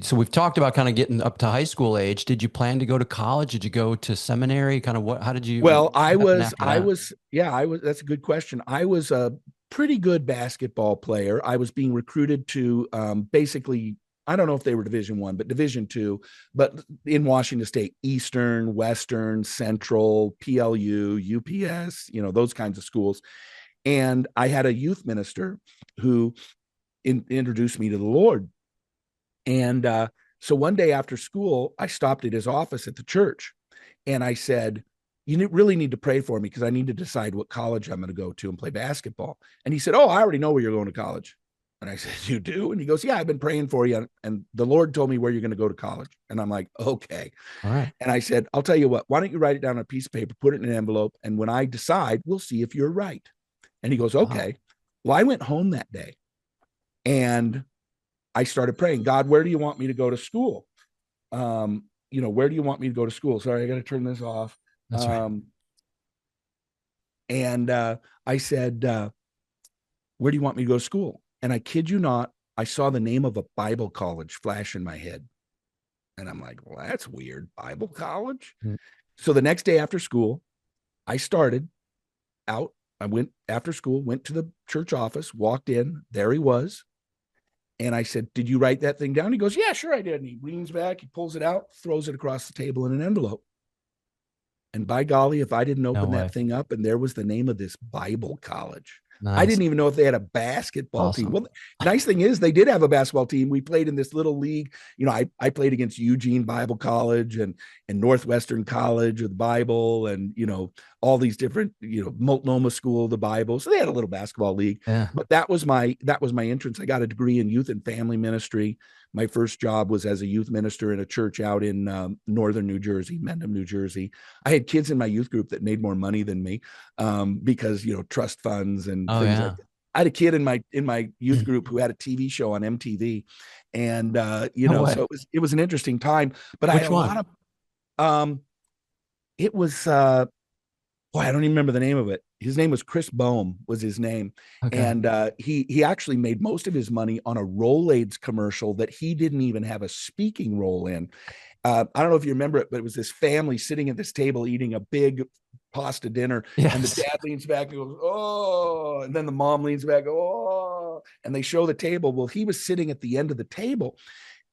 so we've talked about kind of getting up to high school age. Did you plan to go to college? Did you go to seminary? Kind of how did you? Well, that's a good question. I was a pretty good basketball player. I was being recruited to basically, I don't know if they were Division I, but Division II, but in Washington State, Eastern, Western, Central, PLU, UPS, those kinds of schools. And I had a youth minister who introduced me to the Lord. And so one day after school, I stopped at his office at the church, and I said, you really need to pray for me, because I need to decide what college I'm going to go to and play basketball. And he said, oh, I already know where you're going to college. And I said, you do? And he goes, yeah, I've been praying for you, and the Lord told me where you're going to go to college. And I'm like, okay. All right. And I said, I'll tell you what, why don't you write it down on a piece of paper, put it in an envelope, and when I decide, we'll see if you're right. And he goes, okay. Wow. Well, I went home that day, and I started praying, God, where do you want me to go to school? Where do you want me to go to school? Sorry, I got to turn this off. That's right. And I said, where do you want me to go to school? And I kid you not, I saw the name of a Bible college flash in my head. And I'm like, well, that's weird. Bible college? Mm-hmm. So the next day after school, I started out. I went after school, went to the church office, walked in. There he was. And I said, "Did you write that thing down?" He goes, "Yeah, sure I did." And he leans back, he pulls it out, throws it across the table in an envelope. And by golly, if I didn't No open that way. thing up and there was the name of this Bible college, I Nice. didn't even know if they had a basketball team. Awesome. Well, nice thing is they did have a basketball team. We played in this little league. I played against Eugene Bible College and Northwestern College of the Bible and, all these different, Multnomah School of the Bible. So they had a little basketball league, Yeah. but that was my entrance. I got a degree in youth and family ministry. My first job was as a youth minister in a church out in northern New Jersey, Mendham, New Jersey. I had kids in my youth group that made more money than me because trust funds and Oh, things like yeah. that. I had a kid in my youth group who had a TV show on MTV, and No way. so it was an interesting time. But I had Which a lot one? of it was boy, I don't even remember the name of it. His name was Chris Bohm was his name. Okay. And he actually made most of his money on a Rolaids commercial that he didn't even have a speaking role in. I don't know if you remember it, but it was this family sitting at this table eating a big pasta dinner, and the Yes. dad leans back and goes, "Oh," and then the mom leans back, "Oh," and they show the table. Well, he was sitting at the end of the table,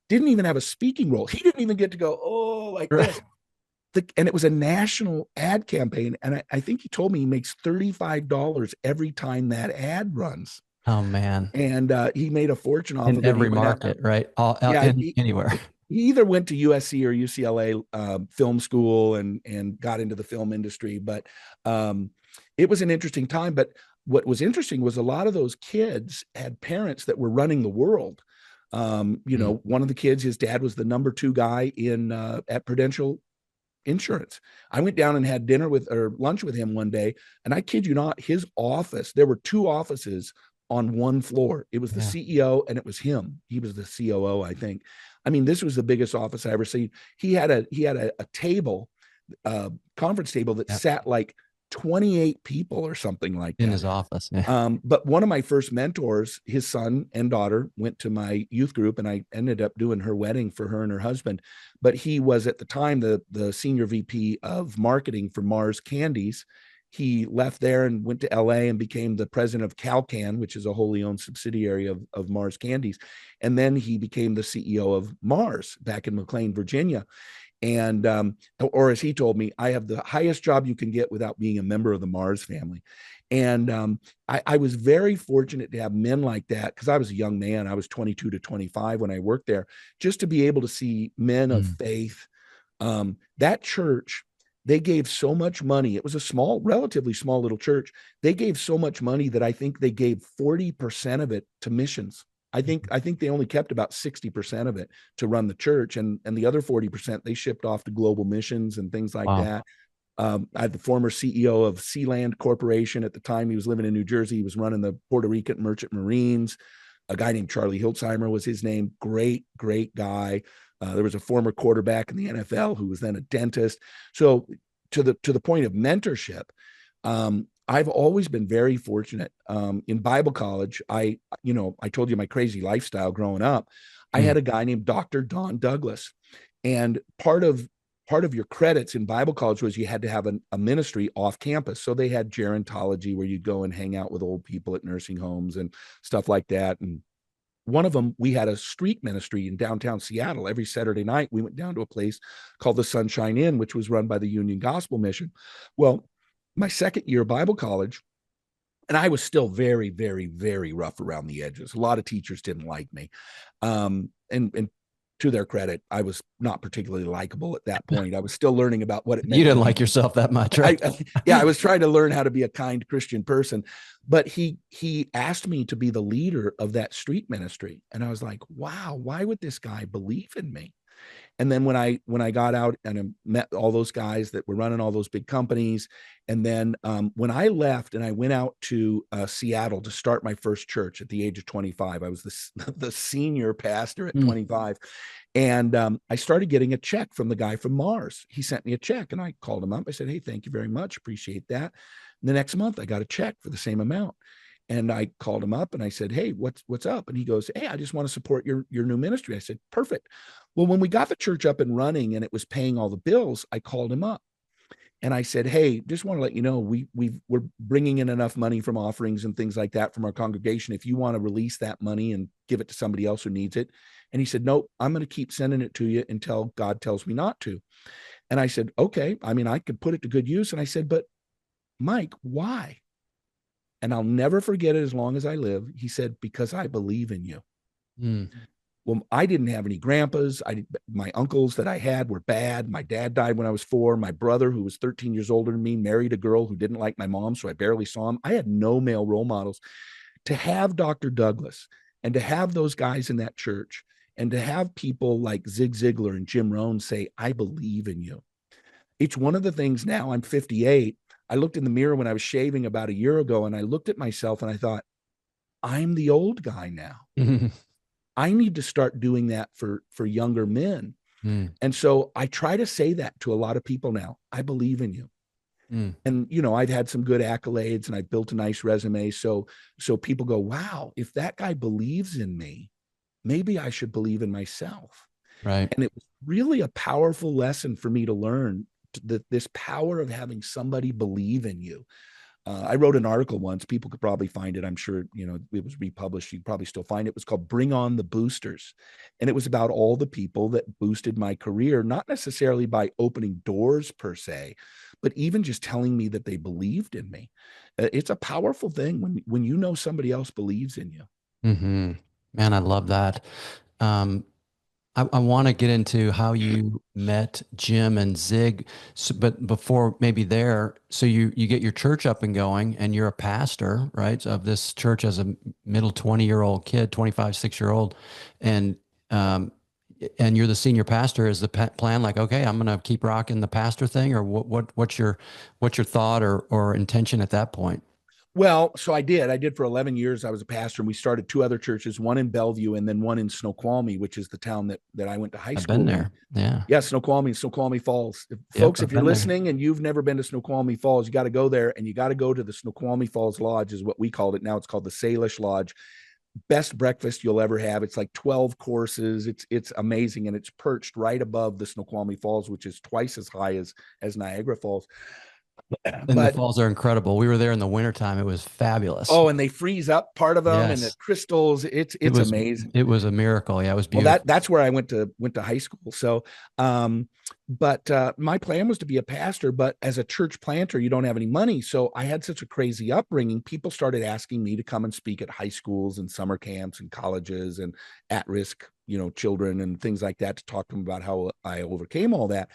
didn't even have a speaking role. He didn't even get to go, "Oh," like Right. this. And it was a national ad campaign. And I think he told me he makes $35 every time that ad runs. Oh, man. And he made a fortune off In of it. He every went out. market, right? All Yeah, in anywhere. he either went to USC or UCLA film school and got into the film industry. But it was an interesting time. But what was interesting was a lot of those kids had parents that were running the world. Mm. One of the kids, his dad was the number 2 guy in at Prudential Insurance. I went down and had dinner with or lunch with him one day, and I kid you not, his office, there were 2 offices on one floor. It was the Yeah. CEO and it was him. He was the COO, I think. I mean, this was the biggest office I ever seen. He had a table, conference table that Yeah. sat like 28 people or something like In that. his office. Yeah. But one of my first mentors, his son and daughter, went to my youth group, and I ended up doing her wedding for her and her husband. But he was at the time the senior VP of marketing for Mars Candies. He left there and went to LA and became the president of Calcan, which is a wholly owned subsidiary of Mars Candies. And then he became the CEO of Mars back in McLean, Virginia. And or as he told me, I have the highest job you can get without being a member of the Mars family. And I was very fortunate to have men like that because I was a young man. I was 22 to 25 when I worked there, just to be able to see men of Mm. faith. That church, they gave so much money. It was a relatively small little church. They gave so much money that I think they gave 40% of it to missions. I think they only kept about 60% of it to run the church, and the other 40% they shipped off to global missions and things like Wow. that. I had the former CEO of Sealand Corporation at the time. He was living in New Jersey. He was running the Puerto Rican Merchant Marines. A guy named Charlie Hiltzheimer was his name. Great, great guy. There was a former quarterback in the NFL who was then a dentist. So to the point of mentorship, I've always been very fortunate. In Bible college, I told you my crazy lifestyle growing up. I Mm. had a guy named Dr. Don Douglas, and part of your credits in Bible college was you had to have a ministry off campus. So they had gerontology where you'd go and hang out with old people at nursing homes and stuff like that. And one of them, we had a street ministry in downtown Seattle. Every Saturday night, we went down to a place called the Sunshine Inn, which was run by the Union Gospel Mission. Well, my second year of Bible college, and I was still very, very, very rough around the edges. A lot of teachers didn't like me. And to their credit, I was not particularly likable at that point. I was still learning about what it You meant to didn't be. like yourself that much, right? Yeah, I was trying to learn how to be a kind Christian person, but he asked me to be the leader of that street ministry, and I was like, wow, why would this guy believe in me? And then when I got out and I met all those guys that were running all those big companies, and then when I left and I went out to Seattle to start my first church at the age of 25, I was the senior pastor at Mm. 25, and I started getting a check from the guy from Mars. He sent me a check, and I called him up. I said, "Hey, thank you very much, appreciate that." And the next month, I got a check for the same amount. And I called him up and I said, "Hey, what's up?" And he goes, "Hey, I just want to support your new ministry." I said, "Perfect." Well, when we got the church up and running and it was paying all the bills, I called him up And I said, hey, just want to let you know, we're bringing in enough money from offerings and things like that from our congregation. If you want to release that money and give it to somebody else who needs it. And he said, nope, I'm going to keep sending it to you until God tells me not to. And I said, okay, I mean, I could put it to good use. And I said, but Mike, why? And I'll never forget it as long as I live. He said, because I believe in you. Mm. Well, I didn't have any grandpas. My uncles that I had were bad. My dad died when I was 4. My brother, who was 13 years older than me, married a girl who didn't like my mom, so I barely saw him. I had no male role models. To have Dr. Douglas and to have those guys in that church and to have people like Zig Ziglar and Jim Rohn say, I believe in you. It's one of the things now. I'm 58. I looked in the mirror when I was shaving about a year ago, and I looked at myself and I thought, I'm the old guy now. I need to start doing that for younger men. Mm. And so I try to say that to a lot of people now. I believe in you. Mm. And, you know, I've had some good accolades and I've built a nice resume. So people go, wow, if that guy believes in me, maybe I should believe in myself. Right. And it was really a powerful lesson for me to learn this power of having somebody believe in you. I wrote an article once. People could probably find it. I'm sure, you know, it was republished. You probably still find it. It was called Bring On the Boosters. And it was about all the people that boosted my career, not necessarily by opening doors per se, but even just telling me that they believed in me. It's a powerful thing when you know somebody else believes in you. Mm-hmm. Man, I love that. Um, I want to get into how you met Jim and Zig, but before maybe there, so you get your church up and going, and you're a pastor, right, of this church as a middle 20-year-old kid, 25, 6-year-old, and um, and you're the senior pastor. Is the plan like, okay, I'm going to keep rocking the pastor thing, or what's your thought or intention at that point? Well, so I did for 11 years. I was a pastor, and we started 2 other churches, one in Bellevue and then one in Snoqualmie, which is the town that I went to high I've been school in. there. Yeah. Yeah, Snoqualmie Falls. Yep. Folks, I've if you're been there. listening and you've never been to Snoqualmie Falls, you got to go there, and you got to go to the Snoqualmie Falls Lodge is what we called it. Now it's called the Salish Lodge. Best breakfast you'll ever have. It's like 12 courses. It's amazing, and it's perched right above the Snoqualmie Falls, which is twice as high as Niagara Falls. And the But falls are incredible. We were there in the wintertime. It was fabulous. oh, and they freeze up part of them, and the Yes. crystals. It It's was amazing. it was a miracle. Yeah, it was Well, beautiful. that's where I went to high school. So, but my plan was to be a pastor. But as a church planter, you don't have any money. So I had such a crazy upbringing. People started asking me to come and speak at high schools and summer camps and colleges and at-risk, you know, children and things like that to talk to them about how I overcame all that.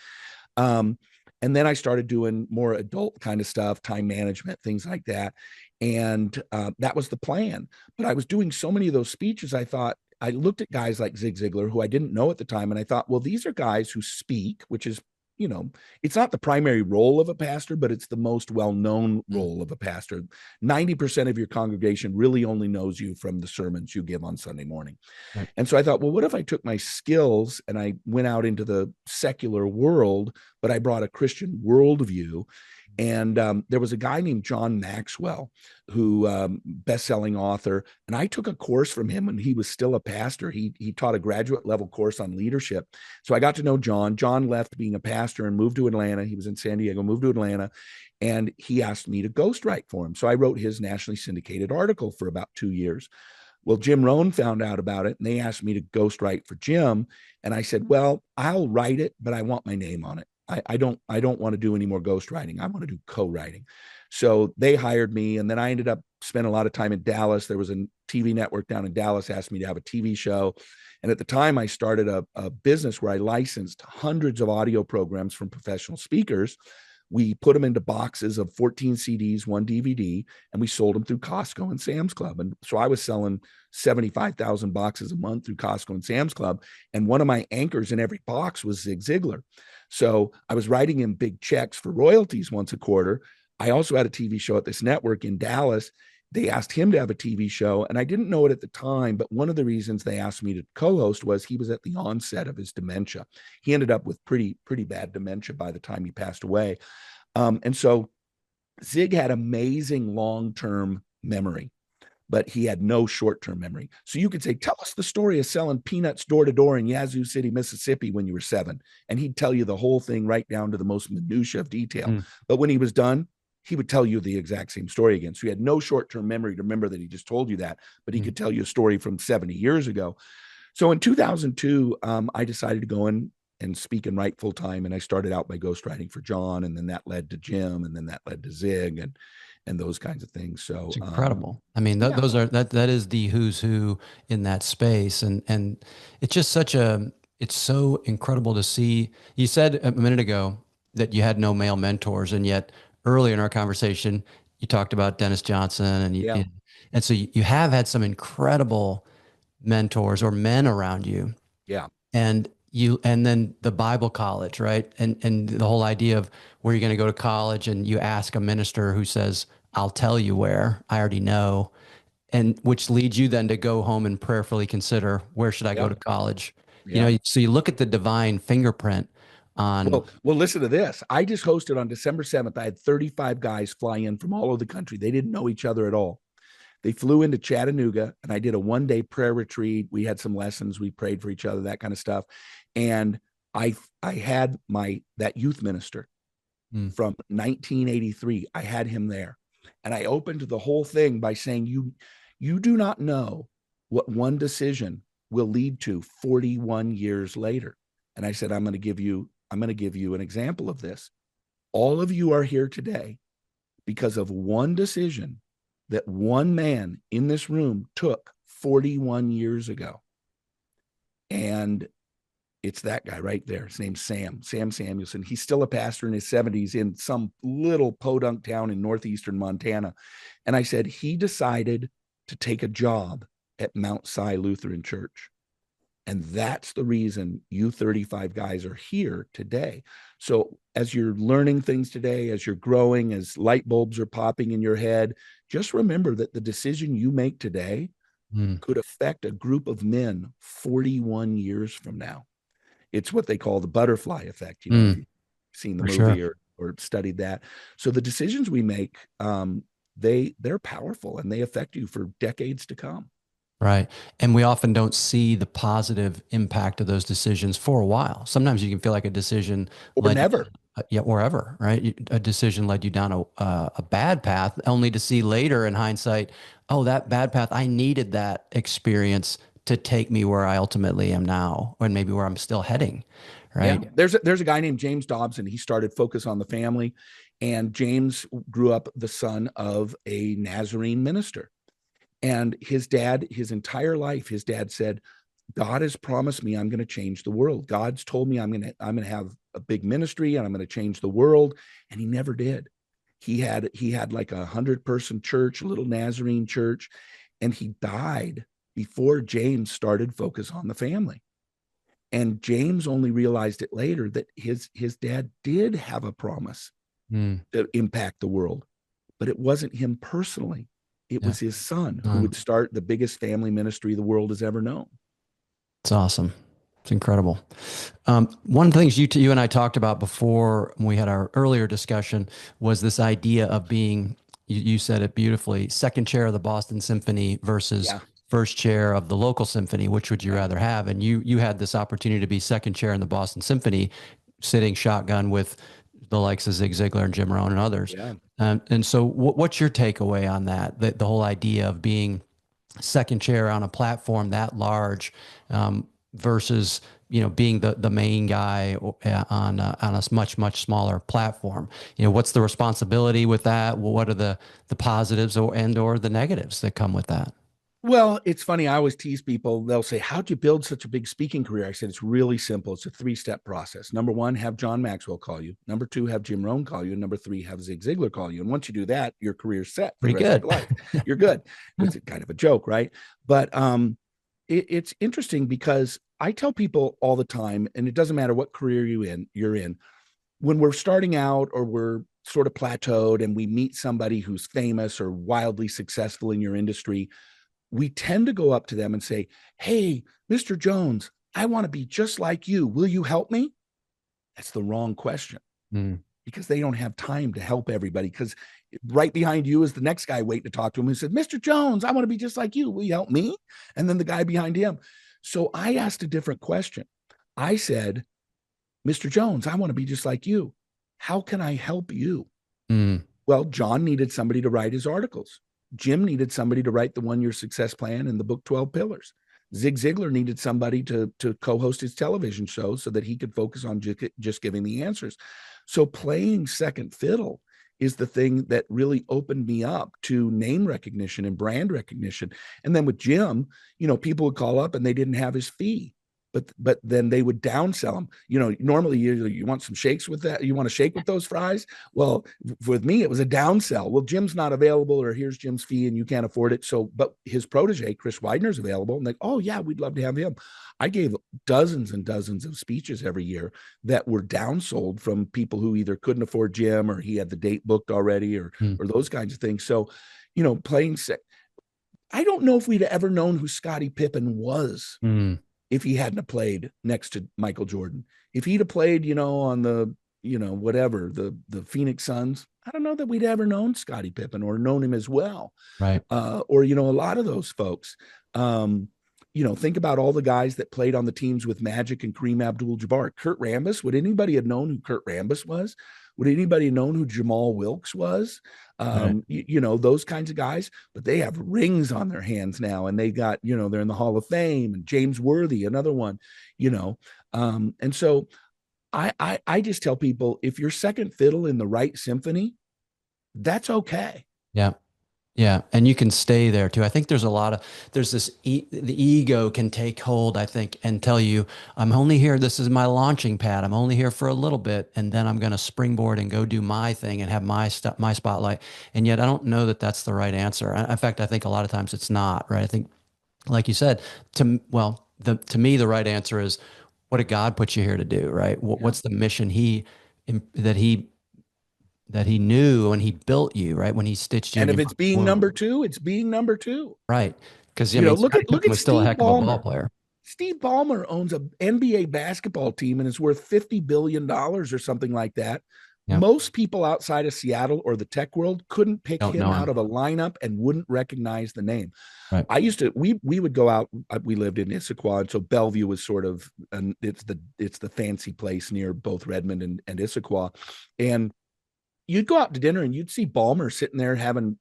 And then I started doing more adult kind of stuff, time management, things like that. And that was the plan. But I was doing so many of those speeches, I thought, I looked at guys like Zig Ziglar, who I didn't know at the time, and I thought, well, these are guys who speak, which is, you know, it's not the primary role of a pastor, but it's the most well-known role of a pastor. 90% of your congregation really only knows you from the sermons you give on Sunday morning. Right. And so I thought, well, what if I took my skills and I went out into the secular world, but I brought a Christian worldview? And there was a guy named John Maxwell, who best-selling author, and I took a course from him when he was still a pastor. He taught a graduate level course on leadership. So I got to know John. John left being a pastor and moved to Atlanta. He was in San Diego, moved to Atlanta, and he asked me to ghostwrite for him. So I wrote his nationally syndicated article for about 2 years. Well, Jim Rohn found out about it, and they asked me to ghostwrite for Jim. And I said, well, I'll write it, but I want my name on it. I don't want to do any more ghostwriting. I want to do co-writing. So they hired me, and then I ended up spending a lot of time in Dallas. There was a TV network down in Dallas asked me to have a TV show. And at the time, I started a business where I licensed hundreds of audio programs from professional speakers. We put them into boxes of 14 CDs, 1 DVD, and we sold them through Costco and Sam's Club. And so I was selling 75,000 boxes a month through Costco and Sam's Club. And one of my anchors in every box was Zig Ziglar. So I was writing him big checks for royalties once a quarter. I also had a TV show at this network in Dallas. They asked him to have a TV show, and I didn't know it at the time, but one of the reasons they asked me to co-host was he was at the onset of his dementia. He ended up with pretty bad dementia by the time he passed away. And so Zig had amazing long-term memory. but he had no short-term memory. So you could say, tell us the story of selling peanuts door to door in Yazoo City, Mississippi when you were 7. And he'd tell you the whole thing right down to the most minutia of detail. But when he was done, he would tell you the exact same story again. So he had no short-term memory to remember that he just told you that, but he could tell you a story from 70 years ago. So in 2002, I decided to go in and speak and write full time. And I started out by ghostwriting for John, and then that led to Jim, and then that led to Zig, and those kinds of things. So it's incredible. I mean, those are that is the who's who in that space, and it's just it's so incredible to see. You said a minute ago that you had no male mentors, and yet earlier in our conversation you talked about Dennis Johnson, and so you have had some incredible mentors or men around you. Yeah. And then the Bible college, right? And the whole idea of where you're going to go to college, and you ask a minister who says, I'll tell you where, I already know. And which leads you then to go home and prayerfully consider, where should I go to college? So you look at the divine fingerprint on. Well, listen to this. I just hosted on December 7th. I had 35 guys fly in from all over the country. They didn't know each other at all. They flew into Chattanooga, and I did a 1-day prayer retreat. We had some lessons. We prayed for each other, that kind of stuff. And I had that youth minister from 1983. I had him there, and I opened the whole thing by saying, you do not know what one decision will lead to 41 years later. And I said, I'm going to give you an example of this. All of you are here today because of one decision that one man in this room took 41 years ago. And it's that guy right there. His name's Sam Samuelson. He's still a pastor in his 70s in some little podunk town in northeastern Montana. And I said, he decided to take a job at Mount Si Lutheran Church. And that's the reason you 35 guys are here today. So as you're learning things today, as you're growing, as light bulbs are popping in your head, just remember that the decision you make today could affect a group of men 41 years from now. It's what they call the butterfly effect. If you've seen the movie or studied that. So the decisions we make, they're powerful, and they affect you for decades to come. Right. And we often don't see the positive impact of those decisions for a while. Sometimes you can feel like a decision or never. Or ever, right? A decision led you down a bad path, only to see later in hindsight, oh, that bad path, I needed that experience to take me where I ultimately am now, or maybe where I'm still heading, right? Yeah. There's a guy named James Dobson. He started Focus on the Family, and James grew up the son of a Nazarene minister. And his dad, his entire life, his dad said, God has promised me I'm going to change the world. God's told me I'm going to have a big ministry and I'm going to change the world. And he never did. He had like 100-person church, a little Nazarene church, and he died before James started Focus on the Family. And James only realized it later that his dad did have a promise to impact the world, but it wasn't him personally. It was his son who would start the biggest family ministry the world has ever known. It's awesome. It's incredible. One of the things you and I talked about before when we had our earlier discussion was this idea of being, you said it beautifully, second chair of the Boston Symphony versus first chair of the local symphony. Which would you rather have? And you had this opportunity to be second chair in the Boston Symphony, sitting shotgun with the likes of Zig Ziglar and Jim Rohn and others. Yeah. And so what's your takeaway on that? The whole idea of being second chair on a platform that large versus, being the main guy on a much smaller platform. What's the responsibility with that? What are the positives or the negatives that come with that? Well, it's funny. I always tease people. They'll say, how'd you build such a big speaking career? I said, it's really simple. It's a 3-step process. Number 1, have John Maxwell call you. Number 2, have Jim Rohn call you. And number 3, have Zig Ziglar call you. And once you do that, your career's set for the rest of your life. You're good. It's kind of a joke, right? But it's interesting because I tell people all the time, and it doesn't matter what career you're in, when we're starting out or we're sort of plateaued and we meet somebody who's famous or wildly successful in your industry, we tend to go up to them and say, hey, Mr. Jones, I want to be just like you. Will you help me? That's the wrong question. because they don't have time to help everybody. Because right behind you is the next guy waiting to talk to him who said, Mr. Jones, I want to be just like you. Will you help me? And then the guy behind him. So I asked a different question. I said, Mr. Jones, I want to be just like you. How can I help you? Mm. Well, John needed somebody to write his articles. Jim needed somebody to write the 1-year success plan and the book 12 Pillars. Zig Ziglar needed somebody to co-host his television show so that he could focus on just giving the answers. So playing second fiddle is the thing that really opened me up to name recognition and brand recognition. And then with Jim, people would call up and they didn't have his fee. But then they would downsell them. Normally you want some shakes with that. You want to shake with those fries. Well, with me, it was a downsell. Well, Jim's not available, or here's Jim's fee and you can't afford it. So, but his protege, Chris Widener, is available. And like, oh yeah, we'd love to have him. I gave dozens and dozens of speeches every year that were downsold from people who either couldn't afford Jim, or he had the date booked already, or those kinds of things. So, playing sick. I don't know if we'd ever known who Scottie Pippen was. If he hadn't have played next to Michael Jordan. If he'd have played, on the, whatever, the Phoenix Suns, I don't know that we'd ever known Scottie Pippen or known him as well. Right. Or, a lot of those folks, think about all the guys that played on the teams with Magic and Kareem Abdul-Jabbar. Kurt Rambis, would anybody have known who Kurt Rambis was? Would anybody have known who Jamal Wilkes was? Right. Those kinds of guys, but they have rings on their hands now, and they got, they're in the Hall of Fame, and James Worthy, another one, and so I just tell people, if you're second fiddle in the right symphony, that's okay. Yeah. Yeah. And you can stay there too. I think there's this, the ego can take hold, I think, and tell you, I'm only here. This is my launching pad. I'm only here for a little bit. And then I'm going to springboard and go do my thing and have my spotlight. And yet I don't know that that's the right answer. In fact, I think a lot of times it's not, right? I think, like you said, to me, the right answer is, what did God put you here to do? Right. What's the mission that he knew when he built you, right? When he stitched you. And in if your it's being womb. number two, it's being number two. Right. Because look at was still a Steve heck of a Ballmer. ball player. Steve Ballmer owns an NBA basketball team and it's worth $50 billion or something like that. Yep. Most people outside of Seattle or the tech world couldn't pick him out of a lineup and wouldn't recognize the name. Right. We would go out. We lived in Issaquah, and so Bellevue was sort of, it's the fancy place near both Redmond and Issaquah, and you'd go out to dinner and you'd see Ballmer sitting there having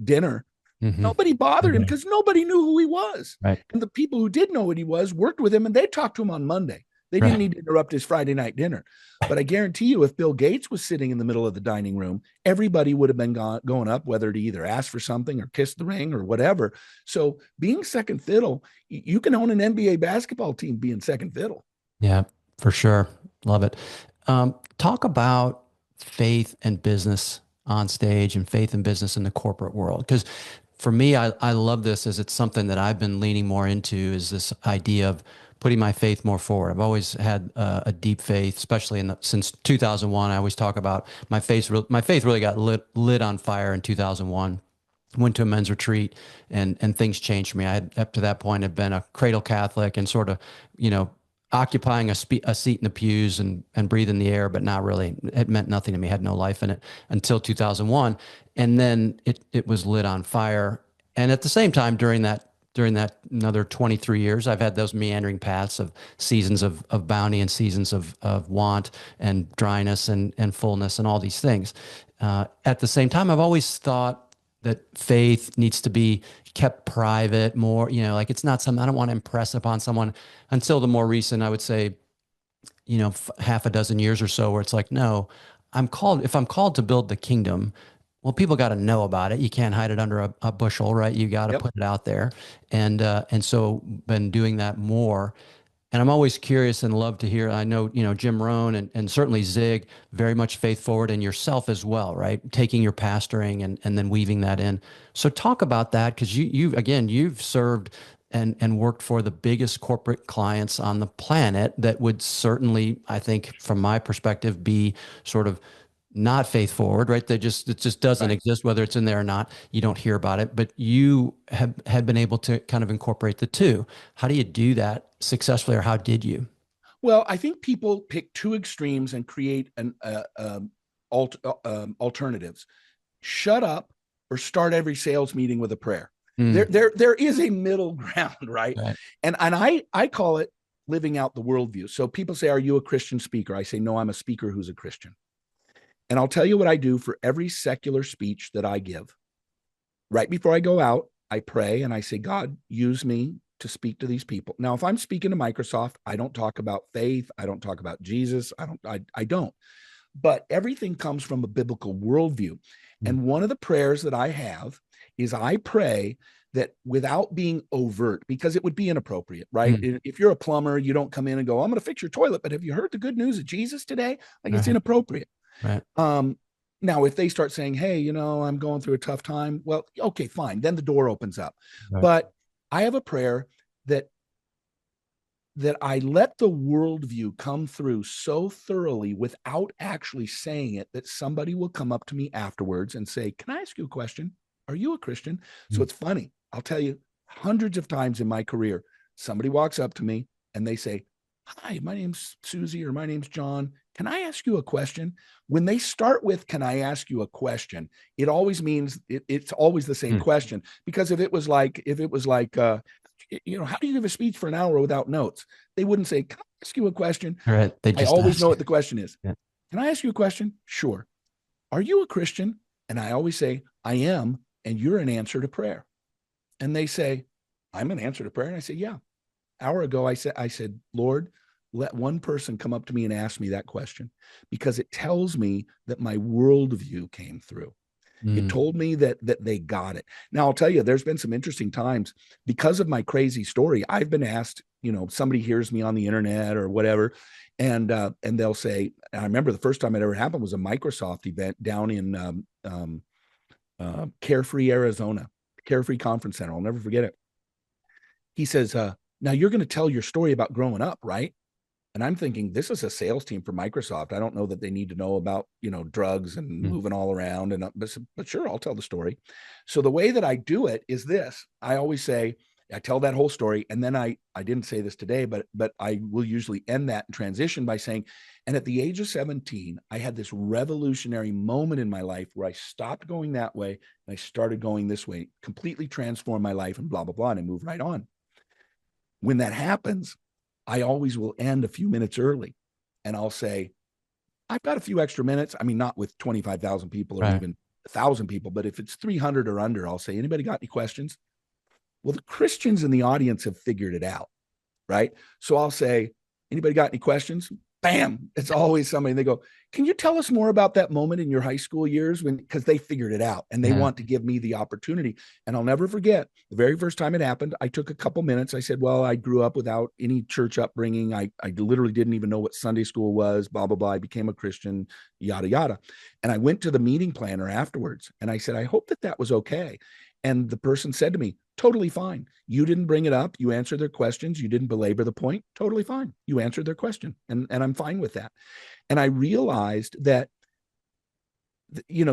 dinner. Mm-hmm. Nobody bothered him because nobody knew who he was. Right. And the people who did know what he was worked with him, and they talked to him on Monday. They didn't need to interrupt his Friday night dinner. But I guarantee you, if Bill Gates was sitting in the middle of the dining room, everybody would have been going up, whether to either ask for something or kiss the ring or whatever. So being second fiddle, you can own an NBA basketball team being second fiddle. Yeah, for sure. Love it. Talk about faith and business on stage and faith and business in the corporate world. Because for me, I love this as it's something that I've been leaning more into, is this idea of putting my faith more forward. I've always had a deep faith, especially since 2001. I always talk about my faith really got lit on fire in 2001. Went to a men's retreat and things changed for me. I had, up to that point, had been a cradle Catholic and sort of, occupying a seat in the pews and breathing the air, but not really. It meant nothing to me. Had no life in it until 2001. And then it was lit on fire. And at the same time, during that another 23 years, I've had those meandering paths of seasons of bounty and seasons of want and dryness and fullness and all these things. At the same time, I've always thought that faith needs to be kept private more, like it's not something I don't want to impress upon someone, until the more recent, I would say, half a dozen years or so, where it's like, no, if I'm called to build the kingdom, well, people got to know about it. You can't hide it under a bushel, right? You got to put it out there. And so been doing that more. And I'm always curious and love to hear. I know, Jim Rohn and certainly Zig, very much faith forward, and yourself as well, right? Taking your pastoring and then weaving that in. So talk about that, because you've served and worked for the biggest corporate clients on the planet that would certainly, I think, from my perspective, be sort of not faith forward, right? It just doesn't exist, whether it's in there or not. You don't hear about it, but you had been able to kind of incorporate the two. How do you do that successfully, or how did you? Well, I think people pick two extremes and create alternatives. Shut up or start every sales meeting with a prayer. There is a middle ground, right? And I call it living out the worldview. So people say, are you a Christian speaker? I say, no, I'm a speaker who's a Christian. And I'll tell you what I do for every secular speech that I give. Right before I go out, I pray and I say, God, use me to speak to these people. Now, if I'm speaking to Microsoft, I don't talk about faith. I don't talk about Jesus. I don't. But everything comes from a biblical worldview. And one of the prayers that I have is I pray that without being overt, because it would be inappropriate, right? If you're a plumber, you don't come in and go, I'm going to fix your toilet, but have you heard the good news of Jesus today? Like, it's inappropriate. Right. Now, if they start saying, hey, I'm going through a tough time, well, okay, fine. Then the door opens up. Right. But I have a prayer that I let the worldview come through so thoroughly without actually saying it, that somebody will come up to me afterwards and say, can I ask you a question? Are you a Christian? So it's funny. I'll tell you, hundreds of times in my career, somebody walks up to me and they say, hi, my name's Susie, or my name's John. Can I ask you a question? When they start with, can I ask you a question? It always means it's always the same question. Because if it was like, how do you give a speech for an hour without notes? They wouldn't say, can I ask you a question? Right. I always know what the question is. Yeah. Can I ask you a question? Sure. Are you a Christian? And I always say, I am. And you're an answer to prayer. And they say, I'm an answer to prayer. And I say, yeah. Hour ago, I said, Lord, let one person come up to me and ask me that question, because it tells me that my worldview came through. It told me that they got it. Now, I'll tell you, there's been some interesting times because of my crazy story. I've been asked, somebody hears me on the internet or whatever, and they'll say, and I remember the first time it ever happened was a Microsoft event down in Carefree, Arizona, Carefree Conference Center. I'll never forget it. He says, now you're going to tell your story about growing up, right? And I'm thinking, this is a sales team for Microsoft. I don't know that they need to know about, drugs and moving all around. But sure, I'll tell the story. So the way that I do it is this. I always say, I tell that whole story. And then I didn't say this today, but I will usually end that and transition by saying, and at the age of 17, I had this revolutionary moment in my life where I stopped going that way and I started going this way, completely transformed my life and blah, blah, blah. And I moved right on. When that happens, I always will end a few minutes early, and I'll say, I've got a few extra minutes. I mean, not with 25,000 people or even 1,000 people, but if it's 300 or under, I'll say, anybody got any questions? Well, the Christians in the audience have figured it out, right? So I'll say, anybody got any questions? Bam. It's always somebody. They go, can you tell us more about that moment in your high school years? Because they figured it out and they want to give me the opportunity. And I'll never forget the very first time it happened. I took a couple minutes. I said, well, I grew up without any church upbringing. I literally didn't even know what Sunday school was, blah, blah, blah. I became a Christian, yada, yada. And I went to the meeting planner afterwards and I said, I hope that was okay. And the person said to me, totally fine. You didn't bring it up. You answered their questions. You didn't belabor the point. Totally fine. You answered their question. And I'm fine with that. And I realized that,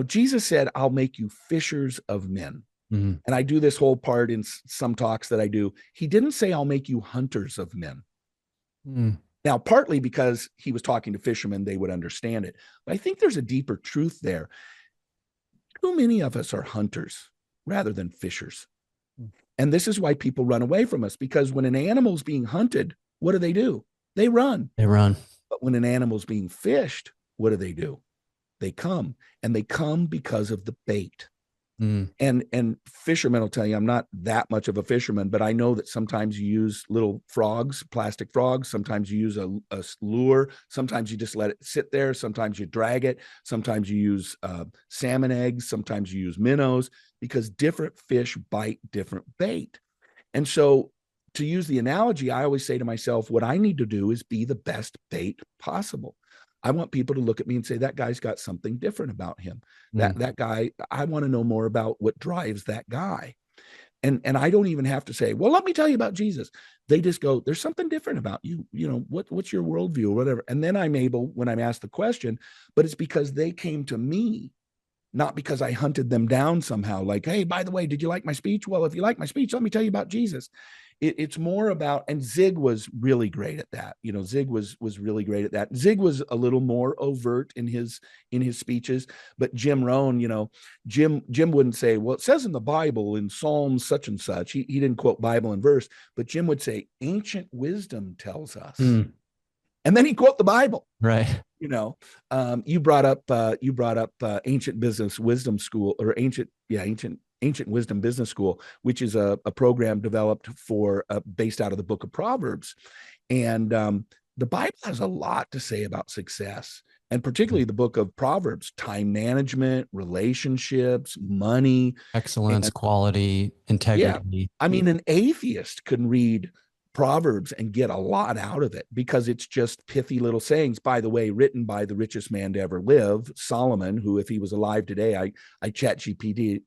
Jesus said, I'll make you fishers of men. And I do this whole part in some talks that I do. He didn't say, I'll make you hunters of men. Now, partly because he was talking to fishermen, they would understand it. But I think there's a deeper truth there. Too many of us are hunters rather than fishers. And this is why people run away from us, because when an animal's being hunted, what do? They run. But when an animal's being fished, what do? They come, and they come because of the bait. And fishermen will tell you, I'm not that much of a fisherman, but I know that sometimes you use little frogs, plastic frogs. Sometimes you use a lure. Sometimes you just let it sit there. Sometimes you drag it. Sometimes you use salmon eggs. Sometimes you use minnows, because different fish bite different bait. And so, to use the analogy, I always say to myself, what I need to do is be the best bait possible. I want people to look at me and say, that guy's got something different about him. That guy, I want to know more about what drives that guy. And I don't even have to say, well, let me tell you about Jesus. They just go, there's something different about you. What's your worldview or whatever. And then I'm able, when I'm asked the question, but it's because they came to me, not because I hunted them down somehow. Like, hey, by the way, did you like my speech? Well, if you like my speech, let me tell you about Jesus. it's more about, and Zig was really great at that. Zig was really great at that. Zig was a little more overt in his speeches, but Jim Rohn, Jim wouldn't say, well, it says in the Bible in Psalms such and such. He didn't quote Bible and verse, but Jim would say ancient wisdom tells us. And then he'd quote the Bible. Right. You brought up Ancient Business Wisdom School, or Ancient Wisdom Business School, which is a program developed for based out of the book of Proverbs. And the Bible has a lot to say about success, and particularly the book of Proverbs: time management, relationships, money, Excellence, quality, integrity. Yeah. I mean, an atheist can read Proverbs and get a lot out of it because it's just pithy little sayings, by the way, written by the richest man to ever live, Solomon, who, if he was alive today, I chat GPT'd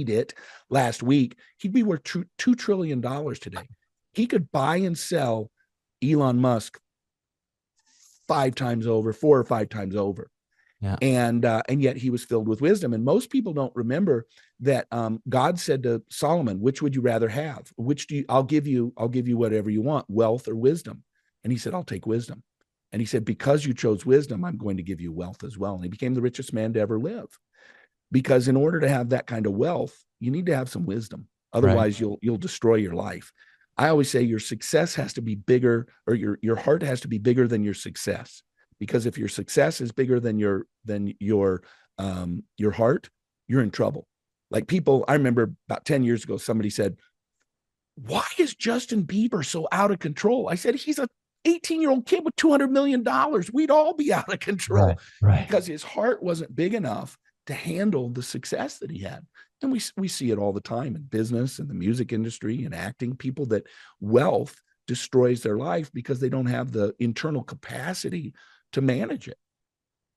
it last week, he'd be worth $2 trillion today. He could buy and sell Elon Musk 4 or 5 times over. Yeah. And yet he was filled with wisdom. And most people don't remember that God said to Solomon, which would you rather have? I'll give you whatever you want, wealth or wisdom. And he said, I'll take wisdom. And he said, because you chose wisdom, I'm going to give you wealth as well. And he became the richest man to ever live. Because in order to have that kind of wealth, you need to have some wisdom. Otherwise, right, you'll destroy your life. I always say your success has to be bigger, or your heart has to be bigger than your success. Because if your success is bigger than your heart, you're in trouble. Like I remember about 10 years ago, somebody said, why is Justin Bieber so out of control? I said, he's a 18-year-old kid with $200 million. We'd all be out of control. Right. Because his heart wasn't big enough to handle the success that he had. And we see it all the time in business and the music industry and acting, people that wealth destroys their life because they don't have the internal capacity to manage it.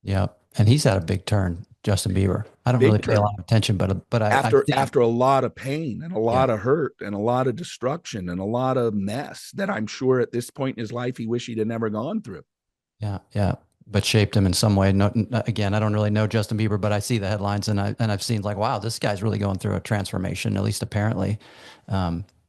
Yeah. And he's had a big turn, Justin Bieber. I don't really pay a lot of attention, but after a lot of pain and a lot of hurt and a lot of destruction and a lot of mess that I'm sure at this point in his life, he wished he'd have never gone through. Yeah. Yeah. But shaped him in some way. No, again, I don't really know Justin Bieber, but I see the headlines and I've seen like, wow, this guy's really going through a transformation, at least apparently.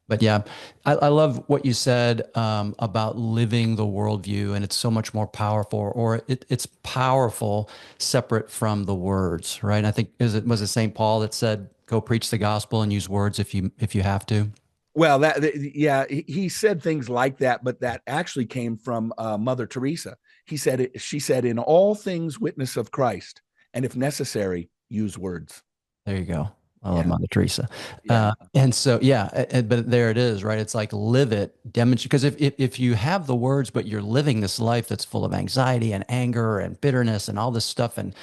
But yeah, I love what you said about living the worldview, and it's so much more powerful, or it's powerful separate from the words, right? And I think was it St. Paul that said, "Go preach the gospel and use words if you have to." Well, he said things like that, but that actually came from Mother Teresa. She said, "In all things, witness of Christ, and if necessary, use words." There you go. I love Mother Teresa. Yeah. And so, but there it is, right? It's like live it, demonstrate. Because if you have the words, but you're living this life that's full of anxiety and anger and bitterness and all this stuff and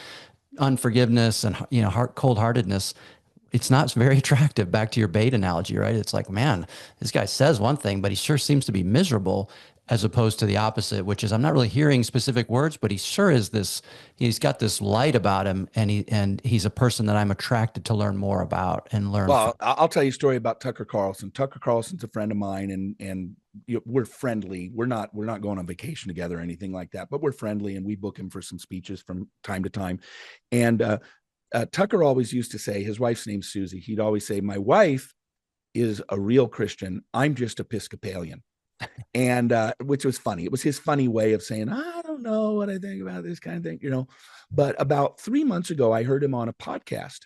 unforgiveness and, cold-heartedness, it's not very attractive. Back to your bait analogy, right? It's like, man, this guy says one thing, but he sure seems to be miserable, as opposed to the opposite, which is I'm not really hearing specific words, but he sure is he's got this light about him, and he's a person that I'm attracted to learn more about and learn. Well, I'll tell you a story about Tucker Carlson. Tucker Carlson's a friend of mine, and we're friendly. We're not going on vacation together or anything like that, but we're friendly, and we book him for some speeches from time to time. And Tucker always used to say, his wife's name's Susie. He'd always say, my wife is a real Christian. I'm just Episcopalian. And which was funny. It was his funny way of saying, I don't know what I think about this kind of thing, But about 3 months ago, I heard him on a podcast,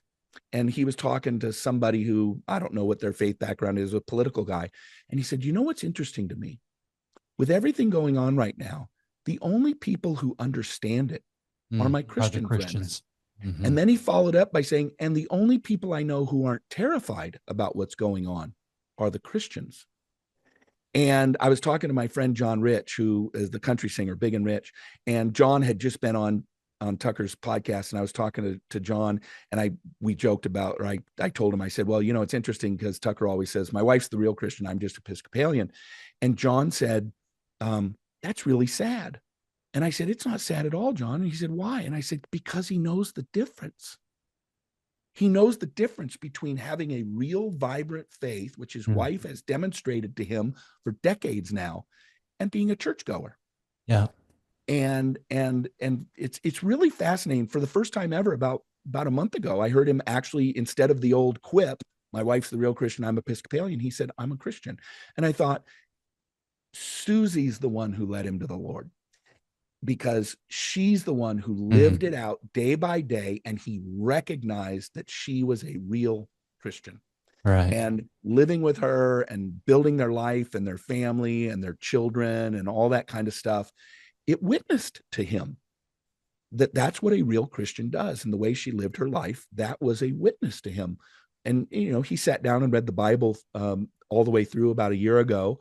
and he was talking to somebody who, I don't know what their faith background is, a political guy. And he said, what's interesting to me? With everything going on right now, the only people who understand it are my Christian friends. Mm-hmm. And then he followed up by saying, and the only people I know who aren't terrified about what's going on are the Christians. And I was talking to my friend John Rich, who is the country singer, Big and Rich. And John had just been on Tucker's podcast, and I was talking to John, and we joked about, or I told him, I said, well, it's interesting because Tucker always says, my wife's the real Christian, I'm just Episcopalian. And John said, that's really sad. And I said, it's not sad at all, John. And he said, why? And I said, because he knows the difference. He knows the difference between having a real vibrant faith, which his wife has demonstrated to him for decades now, and being a churchgoer. Yeah. And it's really fascinating. For the first time ever, about a month ago, I heard him actually, instead of the old quip, My wife's the real Christian. I'm Episcopalian. He said, I'm a Christian. And I thought, Susie's the one who led him to the Lord, because she's the one who lived it out day by day. And he recognized that she was a real Christian. Right. And living with her and building their life and their family and their children and all that kind of stuff, it witnessed to him that that's what a real Christian does. And the way she lived her life, that was a witness to him. And, he sat down and read the Bible all the way through about a year ago.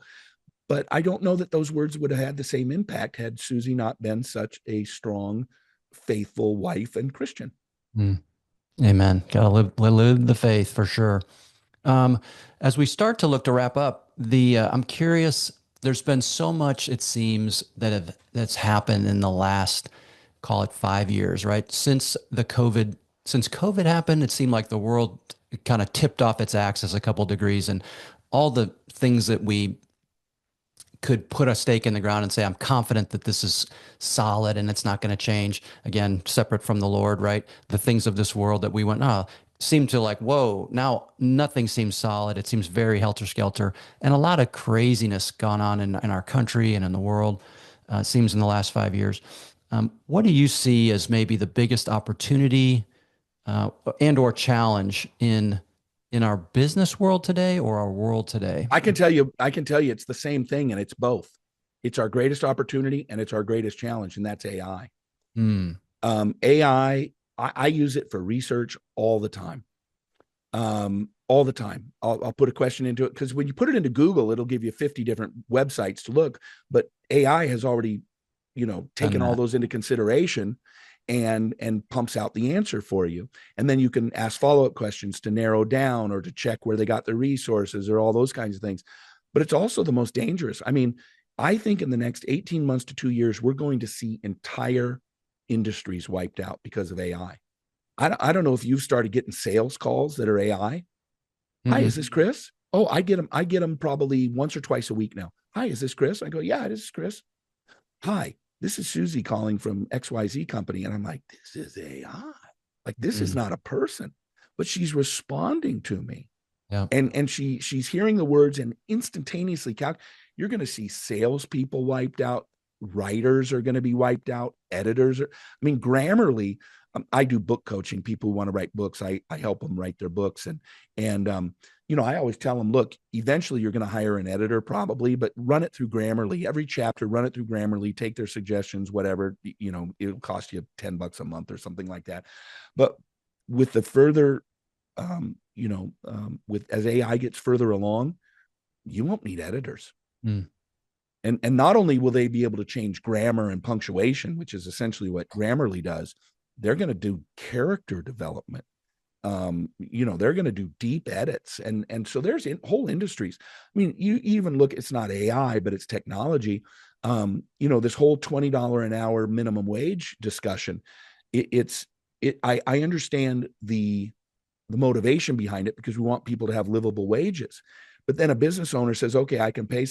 But I don't know that those words would have had the same impact had Susie not been such a strong, faithful wife and Christian. Amen. Gotta live the faith for sure. As we start to look to wrap up, I'm curious. There's been so much, it seems, that's happened in the last, call it 5 years, right? Since COVID happened, it seemed like the world kind of tipped off its axis a couple degrees, and all the things that we could put a stake in the ground and say, I'm confident that this is solid and it's not going to change. Again, separate from the Lord, right? The things of this world that we went, seem to like, whoa, now nothing seems solid. It seems very helter-skelter, and a lot of craziness gone on in our country and in the world, it seems, in the last 5 years. What do you see as maybe the biggest opportunity and or challenge in our business world today, or our world today? I can tell you it's the same thing, and it's both. It's our greatest opportunity and it's our greatest challenge, and that's AI. AI, I use it for research all the time. All the time. I'll put a question into it, because when you put it into Google, it'll give you 50 different websites to look, but AI has already, taken all those into consideration and pumps out the answer for you. And then you can ask follow-up questions to narrow down, or to check where they got their resources, or all those kinds of things. But it's also the most dangerous. I mean, I think in the next 18 months to 2 years, we're going to see entire industries wiped out because of AI. I don't know if you've started getting sales calls that are AI. Hi, is this Chris? Oh, I get them probably once or twice a week now. Hi, is this Chris? I go, yeah, this is Chris. Hi, this is Susie calling from XYZ company. And I'm like, this is AI. Like, this is not a person, but she's responding to me. Yeah. And she's hearing the words and instantaneously you're going to see salespeople wiped out. Writers are going to be wiped out. Editors are, Grammarly, I do book coaching. People who want to write books, I help them write their books. And I always tell them, look, eventually you're going to hire an editor probably, but run it through Grammarly. Every chapter, run it through Grammarly, take their suggestions, whatever, it'll cost you $10 a month or something like that. But with the further, as AI gets further along, you won't need editors. And not only will they be able to change grammar and punctuation, which is essentially what Grammarly does, they're going to do character development. They're going to do deep edits. And so there's whole industries. You even look, it's not AI, but it's technology. This whole $20 an hour minimum wage discussion, I understand the motivation behind it, because we want people to have livable wages. But then a business owner says, okay, I can pay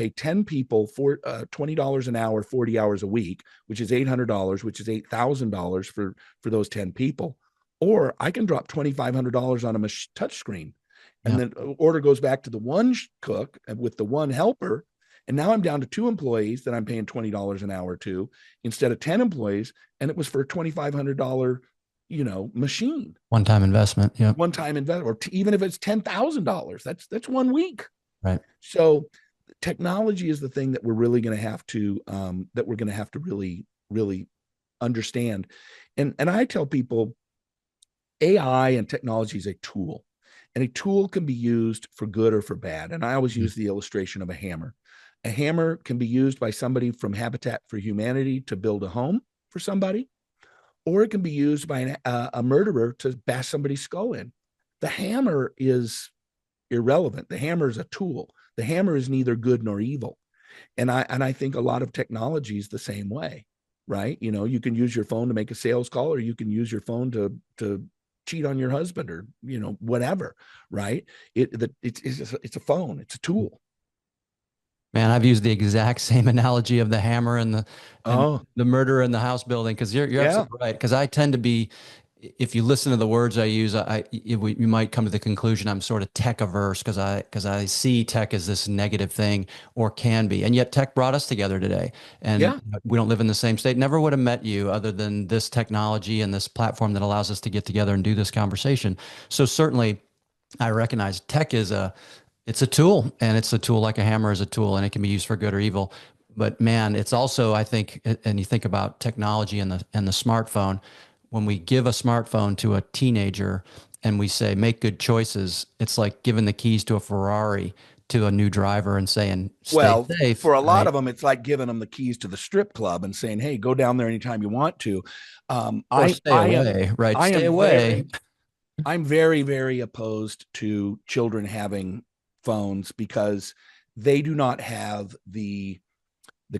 10 people for $20 an hour, 40 hours a week, which is $800, which is $8,000 for those 10 people. Or I can drop $2,500 on a touch screen. And then order goes back to the one cook with the one helper. And now I'm down to 2 employees that I'm paying $20 an hour to, instead of 10 employees. And it was for a $2,500 machine. One-time investment. Yeah. One-time investment, or even if it's $10,000, that's 1 week. Right. So technology is the thing that we're really going to have to, really, really understand. And I tell people, AI and technology is a tool, and a tool can be used for good or for bad. And I always use the illustration of a hammer. A hammer can be used by somebody from Habitat for Humanity to build a home for somebody, or it can be used by a murderer to bash somebody's skull in. The hammer is irrelevant. The hammer is a tool. The hammer is neither good nor evil. And I think a lot of technology is the same way, right? You can use your phone to make a sales call, or you can use your phone to cheat on your husband, or whatever, right? It's a phone. It's a tool. Man, I've used the exact same analogy of the hammer and the murder in the house building, because you're absolutely right. Because I tend to be if you listen to the words I use, you might come to the conclusion I'm sort of tech averse because I see tech as this negative thing, or can be, and yet tech brought us together today, and Yeah. we don't live in the same state. Never would have met you other than this technology and this platform that allows us to get together and do this conversation. So certainly, I recognize tech is it's a tool, and it's a tool like a hammer is a tool, and it can be used for good or evil. But man, it's also, I think, and you think about technology and the smartphone, when we give a smartphone to a teenager and we say make good choices, it's like giving the keys to a Ferrari to a new driver and saying stay Well, safe, for a lot right? of them, it's like giving them the keys to the strip club and saying, "Hey, go down there anytime you want to." Um, Or I stay I am away, right? I Stay am away. very opposed to children having phones because they do not have the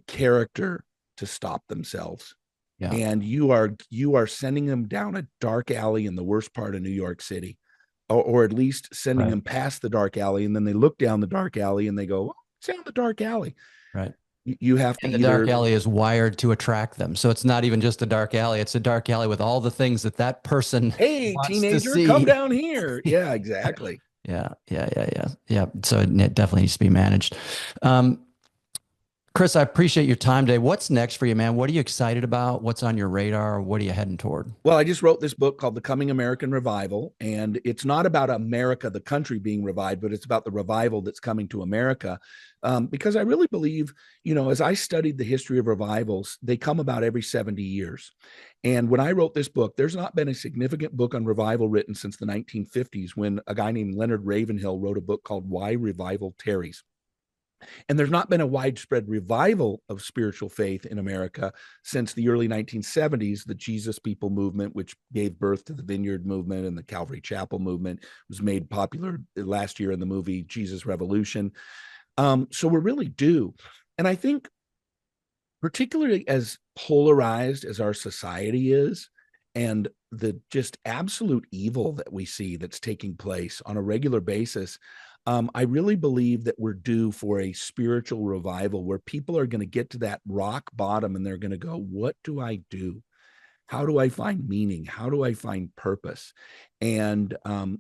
character to stop themselves. Yeah, And you are sending them down a dark alley in the worst part of New York City, or at least sending right, them past the dark alley, and then they look down the dark alley and they go, "Oh, it's down the dark alley." right. You have to And the dark either, alley is wired to attract them. So it's not even just a dark alley. It's a dark alley with all the things that that person "Hey, wants to teenager, come see. down here." Yeah, exactly. Yeah. So it definitely needs to be managed. Um, Chris, I appreciate your time today. What's next for you, man? What are you excited about? What's on your radar? What are you heading toward? Well, I just wrote this book called The Coming American Revival, and it's not about America, the country, being revived, but it's about the revival that's coming to America. Because I really believe, as I studied the history of revivals, they come about every 70 years. And when I wrote this book, there's not been a significant book on revival written since the 1950s, when a guy named Leonard Ravenhill wrote a book called Why Revival Tarries. And there's not been a widespread revival of spiritual faith in America since the early 1970s. The Jesus People movement, which gave birth to the Vineyard movement and the Calvary Chapel movement, was made popular last year in the movie Jesus Revolution. So we're really due. And I think, particularly as polarized as our society is, and the just absolute evil that we see that's taking place on a regular basis, I really believe that we're due for a spiritual revival where people are going to get to that rock bottom and they're going to go, "What do I do? How do I find meaning? How do I find purpose?" And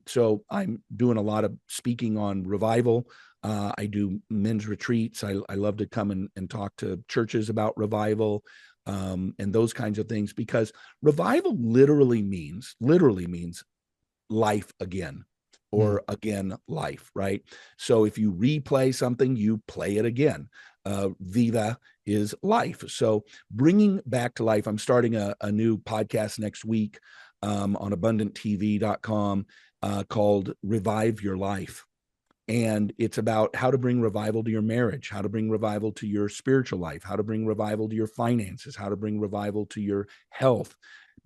so I'm doing a lot of speaking on revival. I do men's retreats. I love to come and talk to churches about revival, and those kinds of things, because revival literally means life again, Hmm. or again life, right? So if you replay something, you play it again. Viva is life. So bringing back to life, I'm starting a new podcast next week, on abundanttv.com, called Revive Your Life. And it's about how to bring revival to your marriage, how to bring revival to your spiritual life, how to bring revival to your finances, how to bring revival to your health.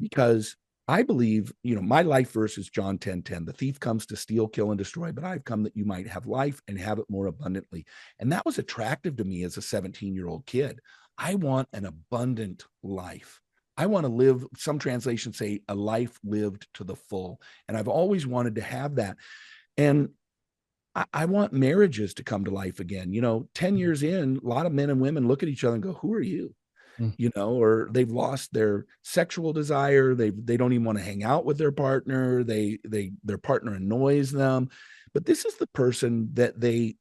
Because I believe, my life verse is John 10:10. The thief comes to steal, kill, and destroy, but I've come that you might have life and have it more abundantly. And that was attractive to me as a 17-year-old kid. I want an abundant life. I want to live, some translations say, a life lived to the full. And I've always wanted to have that. And I want marriages to come to life again. 10 years in, a lot of men and women look at each other and go, "Who are you?" Hmm. Or they've lost their sexual desire. They don't even want to hang out with their partner. Their partner annoys them. But this is the person that they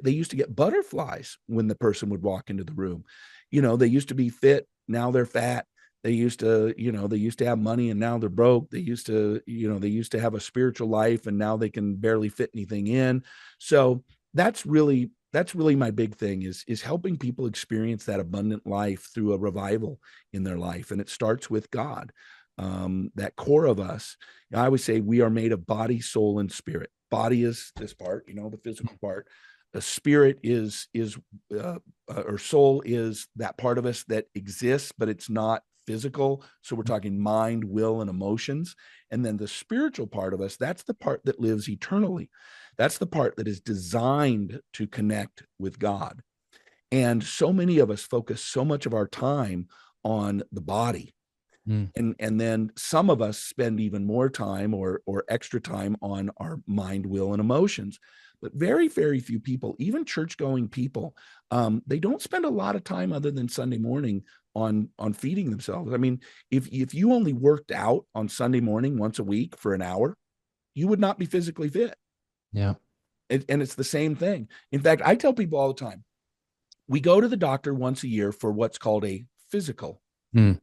used to get butterflies when the person would walk into the room. They used to be fit, now they're fat. They used to have money and now they're broke. They used to have a spiritual life and now they can barely fit anything in. So that's really my big thing, is helping people experience that abundant life through a revival in their life. And it starts with God. That core of us, I always say, we are made of body, soul, and spirit. Body is this part, the physical part. A spirit is or soul is that part of us that exists, but it's not physical. So we're talking mind, will, and emotions. And then the spiritual part of us, that's the part that lives eternally. That's the part that is designed to connect with God. And so many of us focus so much of our time on the body. Hmm. And then some of us spend even more time or extra time on our mind, will, and emotions. but very, very few people, even church-going people, they don't spend a lot of time other than Sunday morning on feeding themselves. I mean, if you only worked out on Sunday morning once a week for an hour, you would not be physically fit. Yeah. And it's the same thing. In fact, I tell people all the time, we go to the doctor once a year for what's called a physical. Mm.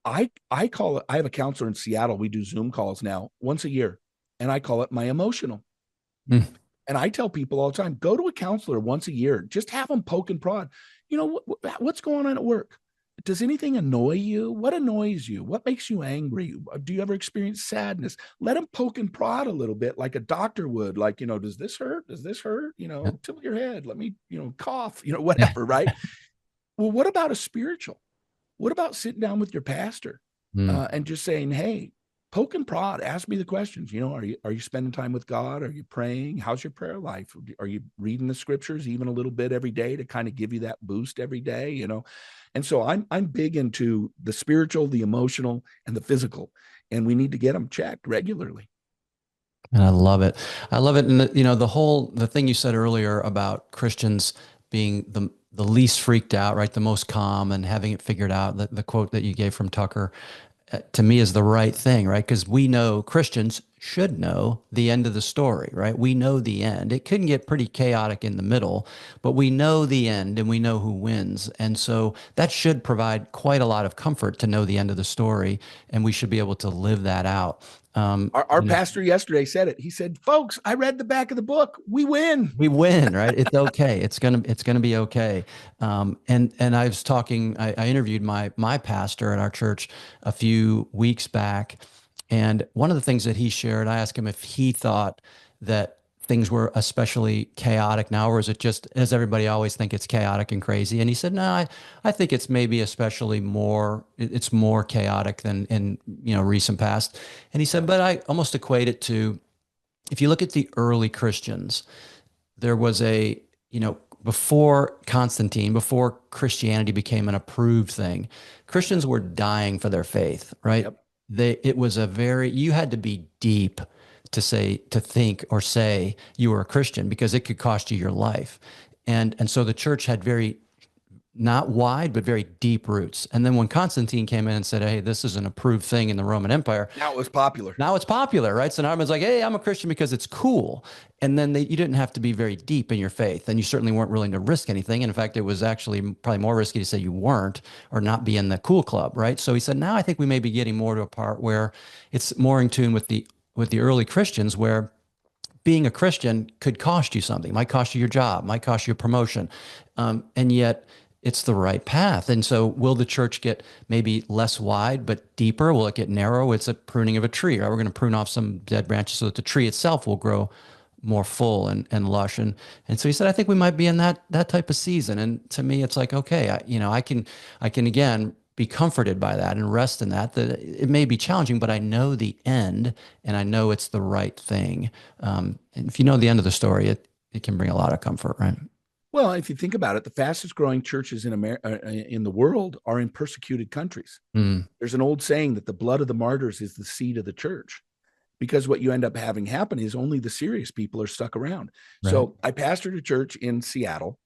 I call it, I have a counselor in Seattle. We do Zoom calls now once a year, and I call it my emotional. Mm. And I tell people all the time, go to a counselor once a year, just have them poke and prod. You know, what's going on at work? Does anything annoy you? What annoys you? What makes you angry? Do you ever experience sadness? Let them poke and prod a little bit like a doctor would. Like, you know, does this hurt? Does this hurt? You know, tilt your head. Let me, you know, cough, you know, whatever, right? Well, what about a spiritual? What about sitting down with your pastor and just saying, hey, poke and prod, ask me the questions. You know, are you spending time with God? Are you praying? How's your prayer life? Are you reading the scriptures even a little bit every day to kind of give you that boost every day, you know? And so I'm big into the spiritual, the emotional, and the physical, and we need to get them checked regularly. And I love it. I love it. And you know, the thing you said earlier about Christians being the least freaked out, right? The most calm and having it figured out, the quote that you gave from Tucker, to me is the right thing, right? Because we know Christians should know the end of the story, right? We know the end. It can get pretty chaotic in the middle, but we know the end and we know who wins. And so that should provide quite a lot of comfort to know the end of the story, and we should be able to live that out. Our pastor yesterday said it. He said, folks, I read the back of the book. We win. We win, right? It's okay. It's gonna be okay. And I was talking. I interviewed my pastor at our church a few weeks back, and one of the things that he shared, I asked him if he thought that things were especially chaotic now, or is it just, as everybody always think, it's chaotic and crazy? And he said, no, I think it's maybe especially it's more chaotic than in, you know, recent past. And he said, but I almost equate it to, if you look at the early Christians, there was you know, before Constantine, before Christianity became an approved thing, Christians were dying for their faith, right? Yep. It was you had to be deep to think or say you were a Christian, because it could cost you your life. And so the church had very, not wide, but very deep roots. And then when Constantine came in and said, hey, this is an approved thing in the Roman Empire, Now it was popular. now it's popular, right? So now everyone's like, hey, I'm a Christian because it's cool. And then you didn't have to be very deep in your faith. And you certainly weren't willing to risk anything. And in fact, it was actually probably more risky to say you weren't, or not be in the cool club, right? So he said, now I think we may be getting more to a part where it's more in tune with the early Christians, where being a Christian could cost you something, might cost you your job, might cost you a promotion. And yet it's the right path. And so will the church get maybe less wide, but deeper? Will it get narrow? It's a pruning of a tree, right? We're going to prune off some dead branches so that the tree itself will grow more full and lush. And so he said, I think we might be in that type of season. And to me, it's like, okay, I can again be comforted by that and rest in that it may be challenging, but I know the end, and I know it's the right thing. And if you know the end of the story, it can bring a lot of comfort, right? Well, if you think about it, the fastest growing churches in in the world are in persecuted countries. Mm. There's an old saying that the blood of the martyrs is the seed of the church, because what you end up having happen is only the serious people are stuck around. Right. So I pastored a church in Seattle,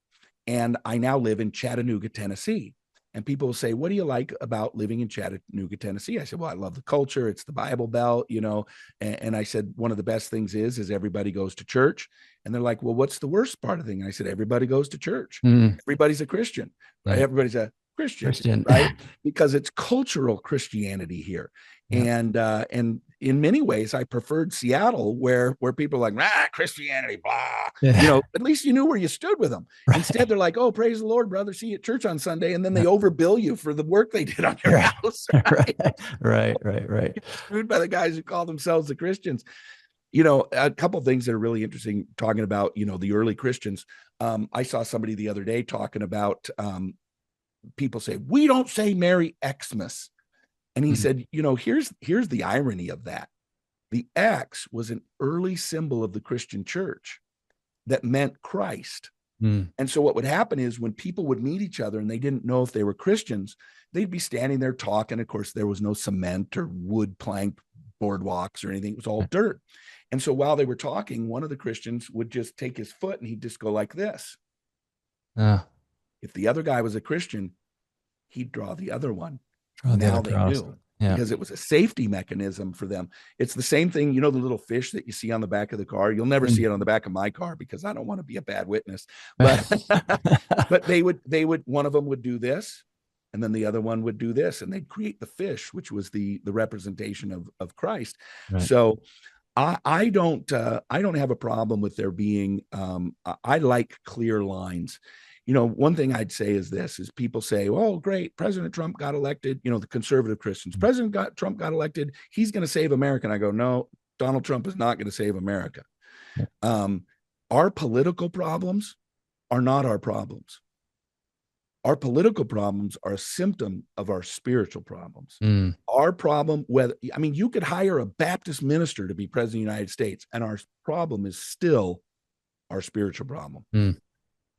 and I now live in Chattanooga, Tennessee. And people will say, what do you like about living in Chattanooga, Tennessee? I said, well, I love the culture. It's the Bible Belt, you know. And I said, one of the best things is everybody goes to church. And they're like, well, what's the worst part of the thing? And I said, everybody goes to church. Mm. Everybody's a Christian, right? Right. Everybody's a Christian, right? Because it's cultural Christianity here. Yeah. And in many ways, I preferred Seattle, where people are like, Christianity, blah. Yeah. You know, at least you knew where you stood with them. Right. Instead, they're like, oh, praise the Lord, brother. See you at church on Sunday. And then they overbill you for the work they did on your house. Right. Right. Screwed by the guys who call themselves the Christians. You know, a couple of things that are really interesting talking about, you know, the early Christians. I saw somebody the other day talking about people say, we don't say Merry Xmas. And he said, you know, here's the irony of that. The X was an early symbol of the Christian church that meant Christ. And so what would happen is when people would meet each other and they didn't know if they were Christians, they'd be standing there talking. Of course, there was no cement or wood plank boardwalks or anything. It was all dirt. And so while they were talking, one of the Christians would just take his foot and he'd just go like this. If the other guy was a Christian, he'd draw the other one. Now they knew, because it was a safety mechanism for them. It's the same thing, the little fish that you see on the back of the car. You'll never see it on the back of my car because I don't want to be a bad witness. But but they would one of them would do this, and then the other one would do this, and they'd create the fish, which was the representation of Christ. Right. So I don't have a problem with there being. I like clear lines. One thing I'd say is this: is people say, "Oh, great, President Trump got elected." The conservative Christians, Trump got elected. He's going to save America. And I go, no, Donald Trump is not going to save America. Our political problems are not our problems. Our political problems are a symptom of our spiritual problems. Our problem, you could hire a Baptist minister to be president of the United States, and our problem is still our spiritual problem.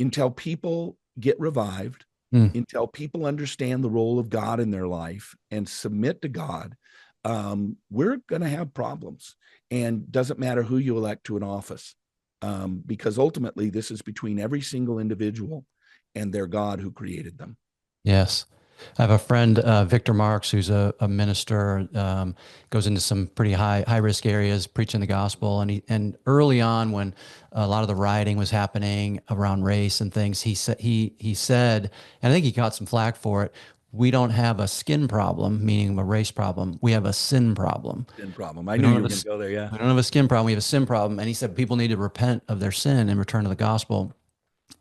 Until people get revived, until people understand the role of God in their life and submit to God, we're going to have problems. And doesn't matter who you elect to an office, because ultimately this is between every single individual and their God who created them. Yes. I have a friend, Victor Marks, who's a minister, goes into some pretty high risk areas, preaching the gospel. And early on, when a lot of the rioting was happening around race and things, he said, and I think he got some flack for it, we don't have a skin problem, meaning a race problem. We have a sin problem. Sin problem. I knew you were going to go there. Yeah. We don't have a skin problem. We have a sin problem. And he said people need to repent of their sin and return to the gospel.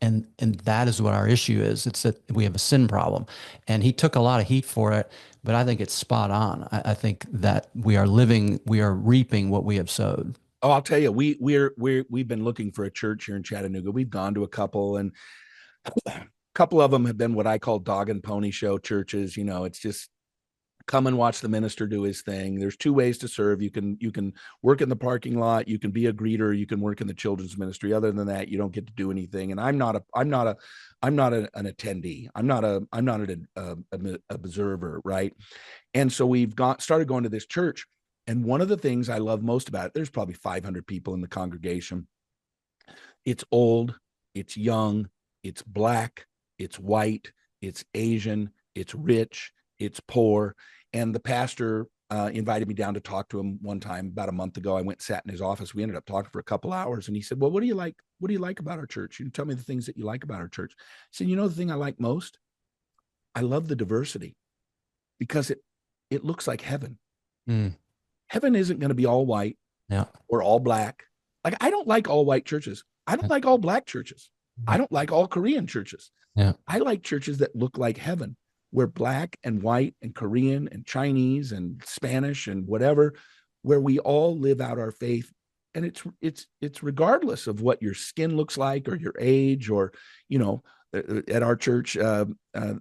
And that is what our issue is. It's that we have a sin problem. And he took a lot of heat for it, but I think it's spot on. I think that we are reaping what we have sowed. Oh, I'll tell you, we've been looking for a church here in Chattanooga. We've gone to a couple, and a couple of them have been what I call dog and pony show churches. It's just come and watch the minister do his thing. There's two ways to serve. You can work in the parking lot. You can be a greeter. You can work in the children's ministry. Other than that, you don't get to do anything. And I'm not an attendee. I'm not an observer. Right. And so we've started going to this church. And one of the things I love most about it, there's probably 500 people in the congregation. It's old, it's young, it's black, it's white, it's Asian, it's rich, it's poor. And the pastor invited me down to talk to him one time about a month ago. I went and sat in his office. We ended up talking for a couple hours. And he said, well, what do you like? What do you like about our church? You tell me the things that you like about our church. I said, the thing I like most? I love the diversity, because it looks like heaven. Heaven isn't going to be all white or all black. Like, I don't like all white churches. I don't like all black churches. I don't like all Korean churches. I like churches that look like heaven, where black and white and Korean and Chinese and Spanish and whatever, where we all live out our faith. And it's regardless of what your skin looks like or your age, or, at our church,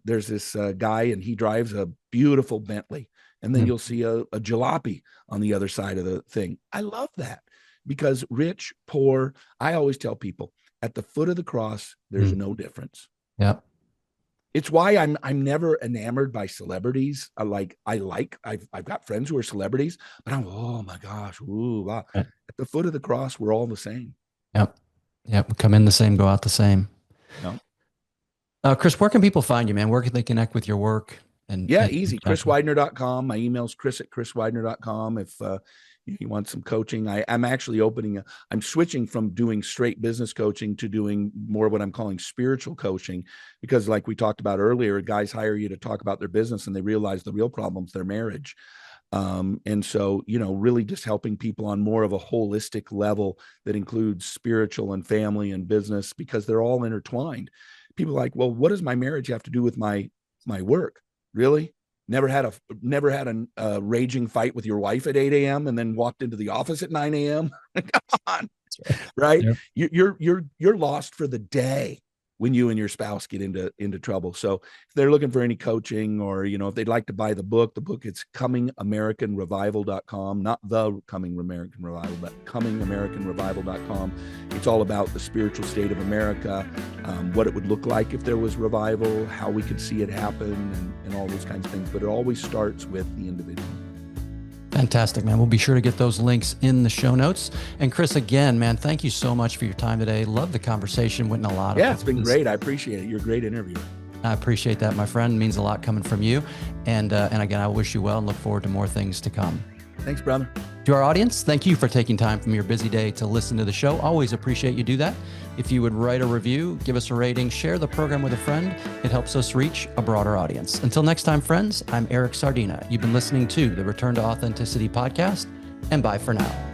there's this guy, and he drives a beautiful Bentley. And then you'll see a jalopy on the other side of the thing. I love that, because rich, poor, I always tell people, at the foot of the cross, there's no difference. Yeah. It's why I'm never enamored by celebrities. I've got friends who are celebrities, but oh my gosh, ooh, wow. At the foot of the cross, we're all the same. Yep. We come in the same, go out the same. Yep. Chris, where can people find you, man? Where can they connect with your work? Easy. ChrisWidener.com. My email's chris@chriswidener.com. If you want some coaching, I'm actually I'm switching from doing straight business coaching to doing more what I'm calling spiritual coaching, because like we talked about earlier, guys hire you to talk about their business and they realize the real problem's their marriage. And so, really just helping people on more of a holistic level that includes spiritual and family and business, because they're all intertwined. People are like, well, what does my marriage have to do with my work? Really? Never had a raging fight with your wife at 8 a.m. and then walked into the office at 9 a.m. Come on, right? Yep. You're lost for the day when you and your spouse get into trouble. So if they're looking for any coaching, or if they'd like to buy the book, it's ComingAmericanRevival.com, not the Coming American Revival, but ComingAmericanRevival.com. It's all about the spiritual state of America, what it would look like if there was revival, how we could see it happen, and all those kinds of things. But it always starts with the individual. Fantastic, man. We'll be sure to get those links in the show notes. And Chris, again, man, thank you so much for your time today. Love the conversation. Went in a lot of it's been great. I appreciate it. You're a great interviewer. I appreciate that, my friend. It means a lot coming from you. And again, I wish you well and look forward to more things to come. Thanks, brother. To our audience, thank you for taking time from your busy day to listen to the show. Always appreciate you do that. If you would write a review, give us a rating, share the program with a friend, it helps us reach a broader audience. Until next time, friends, I'm Eric Sardina. You've been listening to the Return to Authenticity podcast, and bye for now.